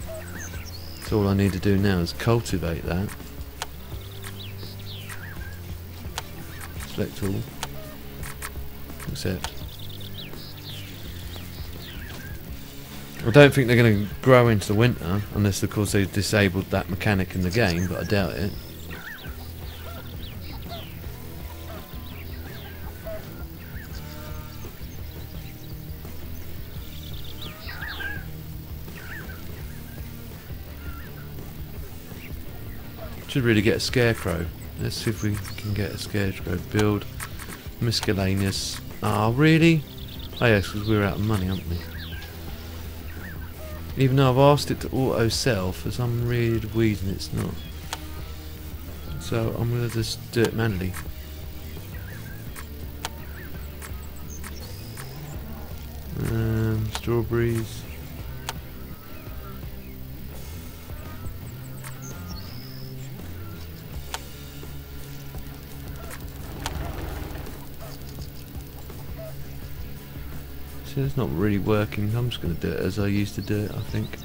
So all I need to do now is cultivate that. Select all. Accept. I don't think they're going to grow into the winter, unless of course they've disabled that mechanic in the game, but I doubt it. Should really get a scarecrow. Let's see if we can get a scarecrow. Build miscellaneous. Ah, really? Oh yes, because we're out of money, aren't we? Even though I've asked it to auto sell, for some weird reason it's not. So I'm gonna just do it manually. Strawberries. It's not really working. I'm just going to do it as I used to do it, I think.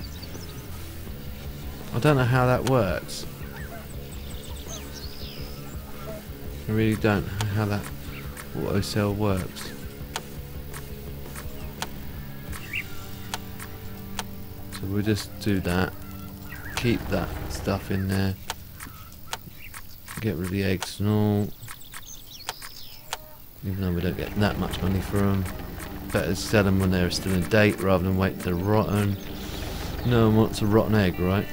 I don't know how that works. I really don't know how that auto sell works. So we'll just do that. Keep that stuff in there. Get rid of the eggs and all. Even though we don't get that much money for them. Better sell them when they're still in date rather than wait till they're rotten. No one wants a rotten egg, right?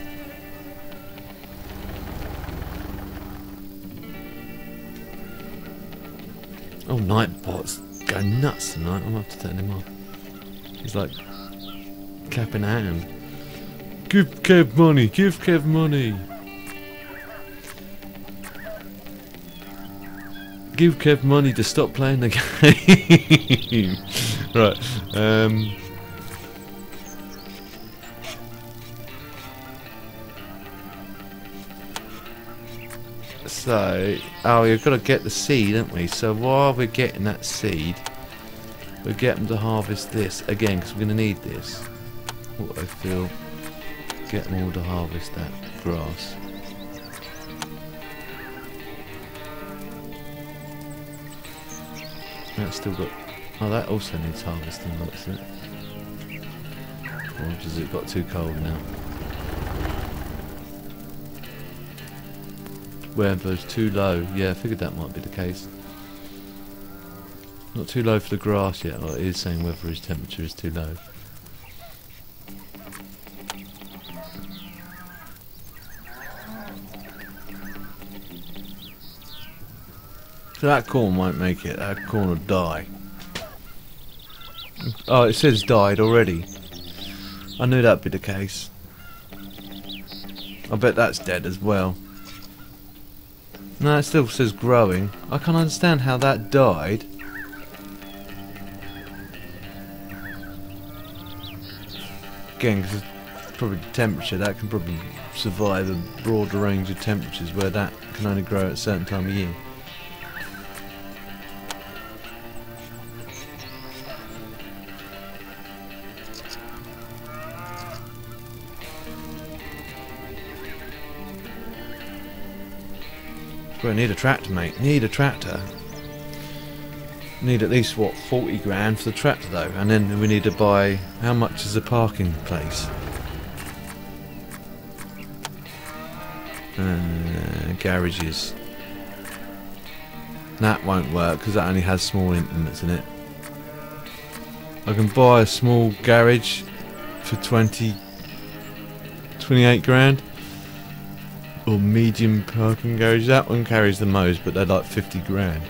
Oh, Nightbot's going nuts tonight. I'm gonna have to turn him off. He's like cap in hand. Give Kev money, give Kev money. Give Kev money to stop playing the game. Right. So, oh, you've got to get the seed, haven't we? So while we're getting that seed, we're getting to harvest this again because we're going to need this. What I feel, get them all to harvest that grass. That's still got. Oh, that also needs harvesting, looks it. Or has it got too cold now? Weather's too low. Yeah, I figured that might be the case. Not too low for the grass yet. Well, it is saying weather's temperature is too low. So that corn won't make it. That corn will die. Oh, it says died already. I knew that'd be the case. I bet that's dead as well. No, it still says growing. I can't understand how that died. Again, because it's probably the temperature. That can probably survive a broader range of temperatures where that can only grow at a certain time of year. We need a tractor, mate. Need a tractor. Need at least, what, 40 grand for the tractor, though. And then we need to buy... How much is a parking place? Garages. That won't work, because that only has small increments in it. I can buy a small garage for 28 grand. Or medium parking garage. That one carries the most, but they're like 50 grand.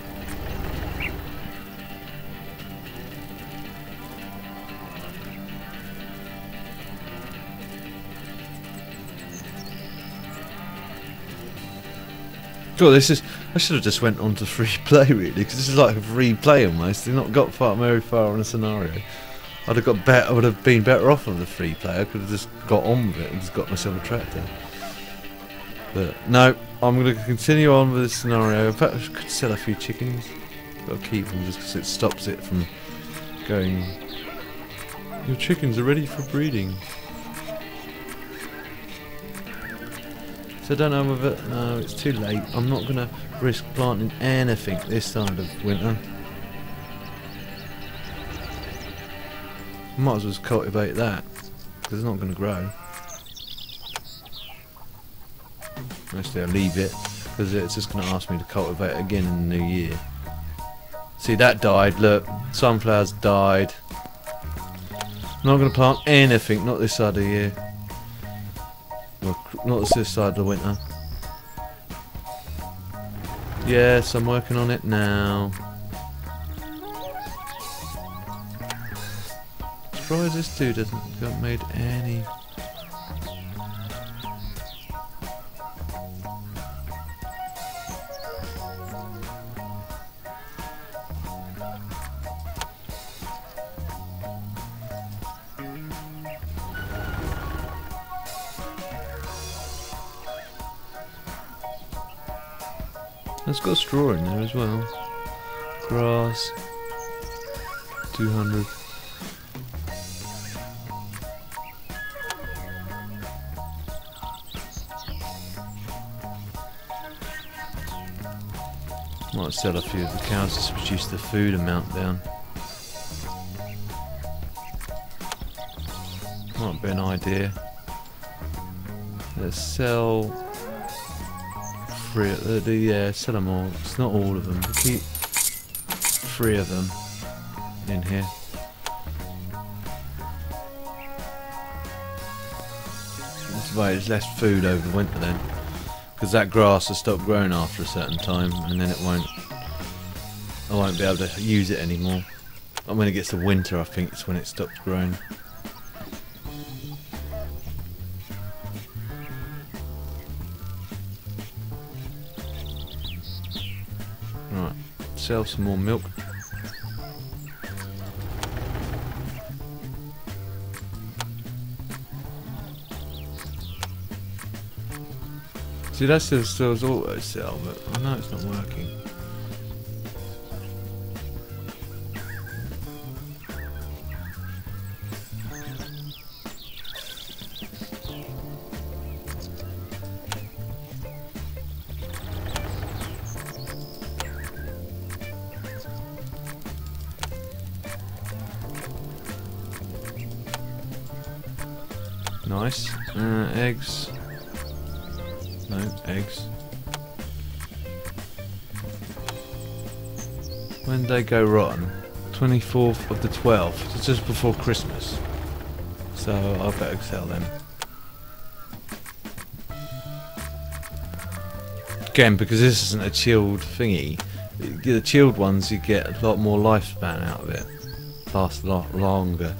God, this is. I should have just went on to free play really, because this is like a free play almost. They've not got very far on a scenario. I'd have got better. I would have been better off on the free play. I could have just got on with it and just got myself a tractor. But no, I'm going to continue on with this scenario. In fact, I could sell a few chickens. Got to keep them just because it stops it from going. Your chickens are ready for breeding. So I don't know whether. No, it's too late. I'm not going to risk planting anything this side of winter. Might as well just cultivate that because it's not going to grow. Mostly I'll leave it because it's just going to ask me to cultivate it again in the new year. See, that died. Look, sunflowers died. Not going to plant anything, not this side of the year. Well, not this side of the winter. Yes, I'm working on it now. Surprised this dude hasn't got made any. It's got straw in there as well. Grass. 200. Might sell a few of the cows just to reduce the food amount down. Might be an idea. Let's sell. Yeah, sell them all. It's not all of them. Keep 3 of them in here. This way there's less food over the winter then, because that grass will stop growing after a certain time, and then I won't be able to use it anymore. And when it gets to winter, I think it's when it stops growing. Right, sell some more milk. See, that still says auto sell, but I know it's not working. Nice. Eggs. No, eggs. When did they go rotten? 24th of the 12th. So just before Christmas. So I better sell them. Again, because this isn't a chilled thingy. The chilled ones, you get a lot more lifespan out of it. Last a lot longer.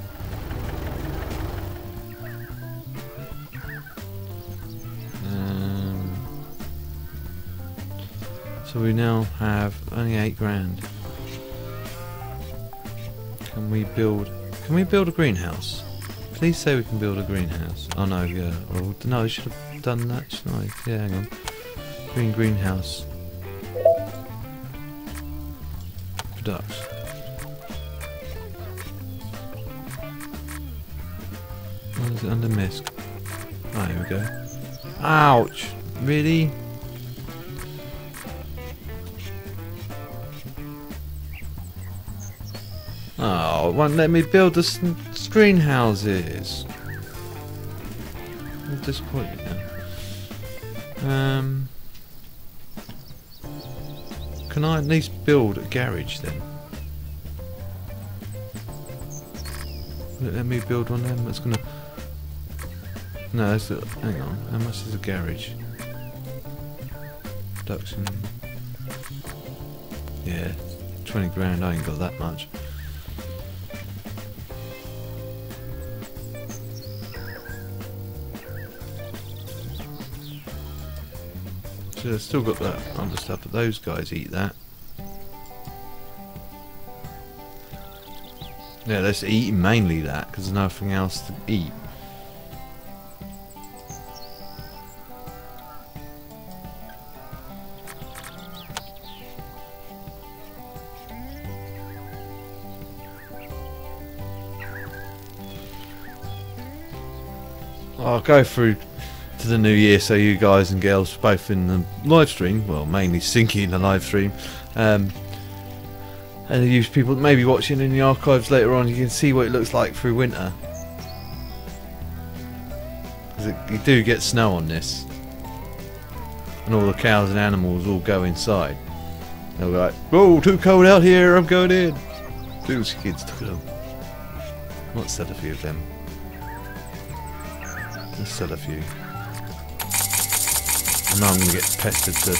So we now have only 8 grand. Can we build a greenhouse? Please say we can build a greenhouse. Oh no, yeah. Oh, no, I should have done that, shouldn't I? Yeah, hang on. Greenhouse. Products. What is it under misc? Oh, here we go. Ouch! Really? Oh, it won't let me build the greenhouses. I'm disappointed now. Can I at least build a garage then? Will it let me build one of them? That's gonna. No, that's the. Hang on. How much is a garage? Production. Yeah, 20 grand. I ain't got that much. So I've still got that other stuff, but those guys eat that. Yeah, they're eating mainly that because there's nothing else to eat. I'll go through to the new year so you guys and girls both in the live stream, well mainly Sinky in the live stream, and you people that may be watching in the archives later on, you can see what it looks like through winter, because you do get snow on this and all the cows and animals all go inside. They'll be like, "Whoa, too cold out here, I'm going in." Those kids took them. Let's sell a few of them. Let's sell a few. I know I'm going to get pestered to...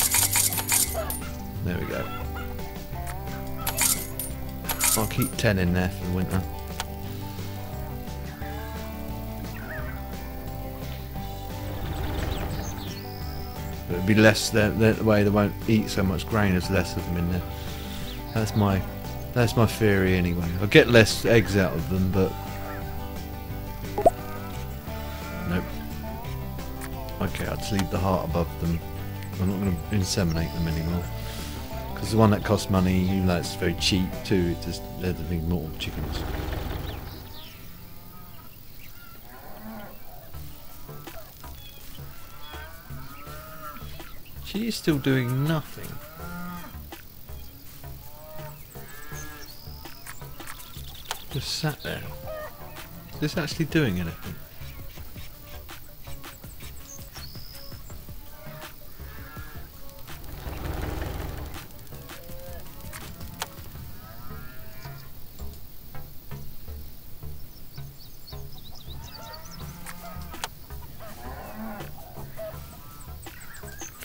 There we go. I'll keep 10 in there for the winter. But it'll be less, the way they won't eat so much grain, there's less of them in there. That's my theory anyway. I'll get less eggs out of them, but... Nope. Okay, I'll just leave the heart above them. I'm not going to inseminate them anymore. Because the one that costs money, you know, it's very cheap too. It just, they're the big mortal chickens. She is still doing nothing. Just sat there. Is this actually doing anything?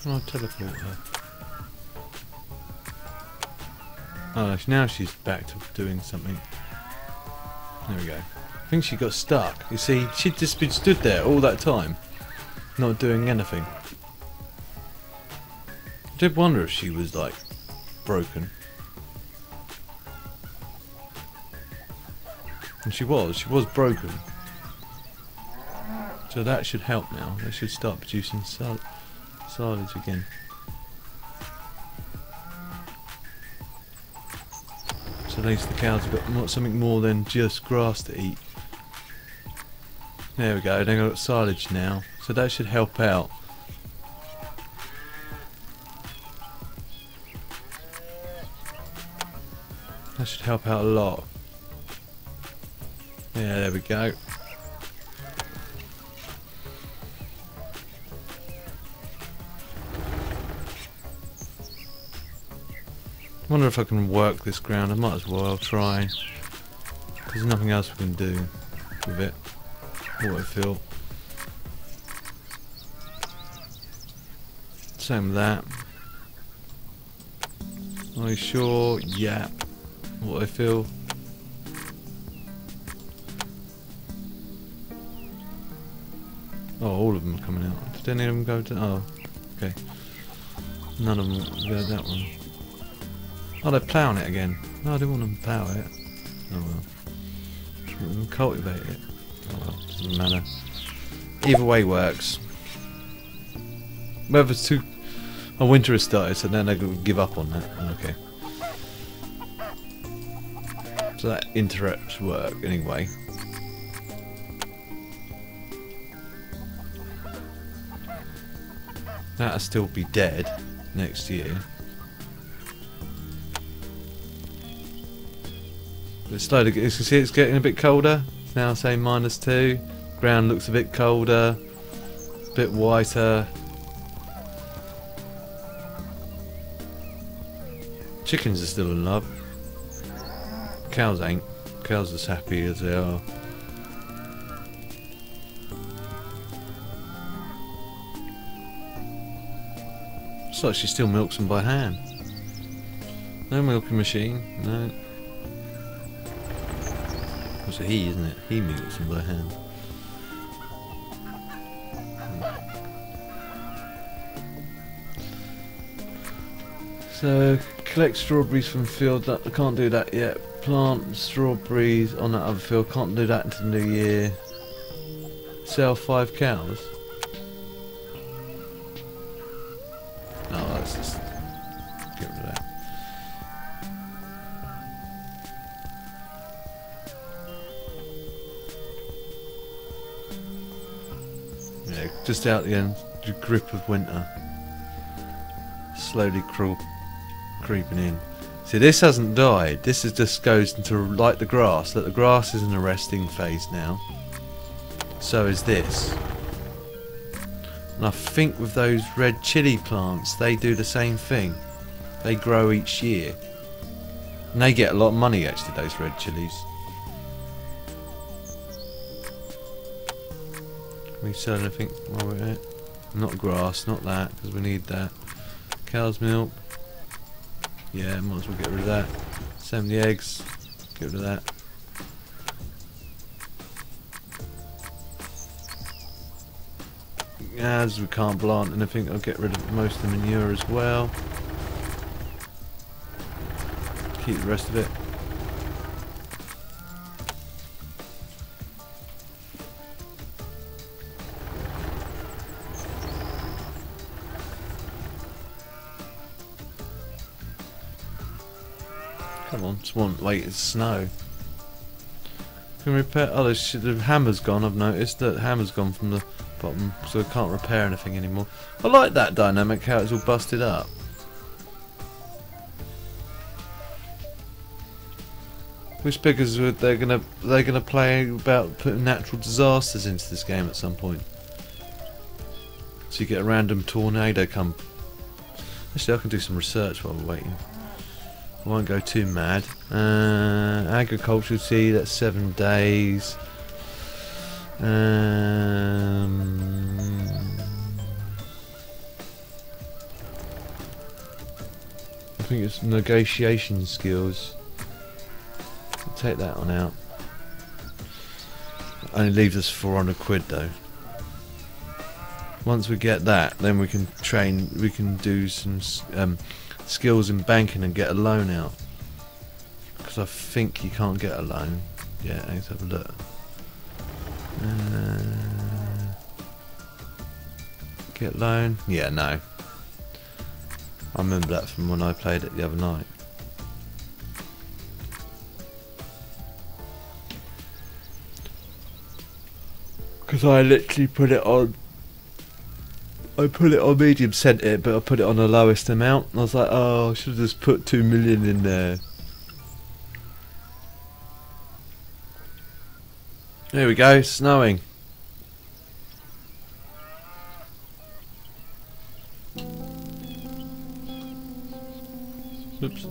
Can I teleport her? Oh, now she's back to doing something. There we go. I think she got stuck. You see, she'd just been stood there all that time, not doing anything. I did wonder if she was, like, broken. And she was broken. So that should help now. They should start producing silage again. So at least the cows have got something more than just grass to eat. There we go, they've got silage now, so that should help out. That should help out a lot. Yeah, there we go. I wonder if I can work this ground. I might as well try. There's nothing else we can do with it. What I feel. Same with that. Are you sure? Yeah. What I feel. Oh, all of them are coming out. Did any of them go to... Oh, okay. None of them go to that one. Oh, they're ploughing it again. No, I didn't want them to plough it. Oh well. Just want them to cultivate it. Oh well, doesn't matter. Either way works. Whether it's too... Oh, winter has started, so then they're going to give up on that. Okay. So that interrupts work anyway. That'll still be dead next year. But it's slowly, you can see it's getting a bit colder. It's now saying -2. Ground looks a bit colder, a bit whiter. Chickens are still in love. Cows ain't. Cows are as happy as they are. It's like she still milks them by hand. No milking machine, no. It's a he, isn't it? He milks them by hand. So, collect strawberries from field. I can't do that yet. Plant strawberries on that other field. Can't do that until the new year. Sell 5 cows. Oh, let's just get rid of that. Yeah, just out again. The grip of winter. Slowly creeping in. See, this hasn't died. This is just goes into like the grass. That the grass is in a resting phase now. So is this. And I think with those red chili plants, they do the same thing. They grow each year. And they get a lot of money actually, those red chilies. Can we sell anything while we're at it? Not grass, not that, because we need that. Cow's milk. Yeah, might as well get rid of that. Same the eggs. Get rid of that. As we can't plant anything, I'll get rid of most of the manure as well. Keep the rest of it. Come on, just want wait, it's snow. Can repair? Oh, the hammer's gone. I've noticed that hammer's gone from the bottom, so I can't repair anything anymore. I like that dynamic, how it's all busted up. Which figures they're gonna play about putting natural disasters into this game at some point. So you get a random tornado come. Actually, I can do some research while we're waiting. I won't go too mad. Agricultural tea, that's 7 days. I think it's negotiation skills. I'll take that one out. Only leaves us 400 quid though. Once we get that, then we can train. We can do some skills in banking and get a loan out. Because I think you can't get a loan. Yeah, let's have a look. Get loan. Yeah, no. I remember that from when I played it the other night. Because I literally put it on. I put it on medium, sent it, but I put it on the lowest amount. And I was like, oh, I should have just put 2 million in there. There we go, snowing. Oops.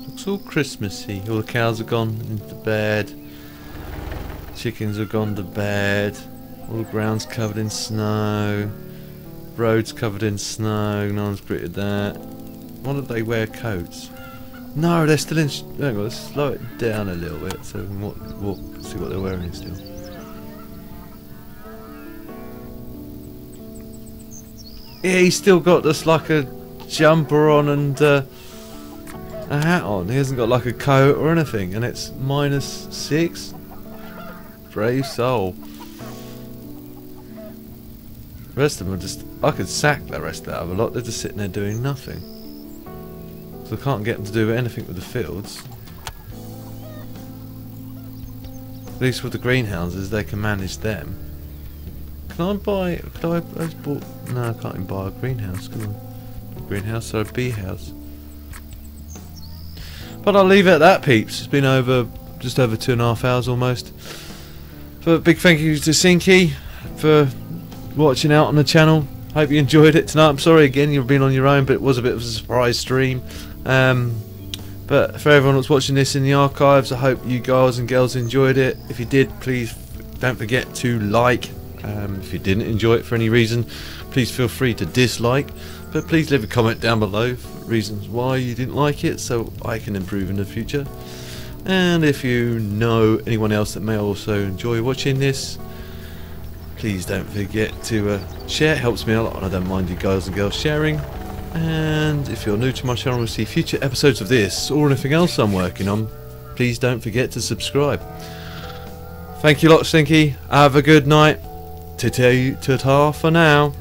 Looks all Christmassy. All the cows have gone into bed. Chickens have gone to bed. All the ground's covered in snow. Roads covered in snow. No one's gritted that. Why don't they wear coats? No, they're still in. Hang on, let's slow it down a little bit so we can see what they're wearing still. Yeah, he's still got just like a jumper on and a hat on. He hasn't got like a coat or anything, and it's -6. Brave soul. The rest of them are just. I could sack the rest out of a lot. They're just sitting there doing nothing. So I can't get them to do anything with the fields. At least with the greenhouses, they can manage them. Can I buy? Could I just bought? No, I can't even buy a greenhouse. Can I? A greenhouse or a bee house? But I'll leave it at that, peeps. It's been just over 2.5 hours almost. But a big thank you to Sinky for watching out on the channel. Hope you enjoyed it tonight. I'm sorry again you've been on your own, but it was a bit of a surprise stream. But for everyone that's watching this in the archives, I hope you guys and girls enjoyed it. If you did, please don't forget to like. If you didn't enjoy it for any reason, please feel free to dislike. But please leave a comment down below for reasons why you didn't like it, so I can improve in the future. And if you know anyone else that may also enjoy watching this, please don't forget to share. It helps me a lot, and I don't mind you guys and girls sharing. And if you're new to my channel and see future episodes of this or anything else I'm working on, please don't forget to subscribe. Thank you lot, Stinky. Have a good night. Ta-ta for now.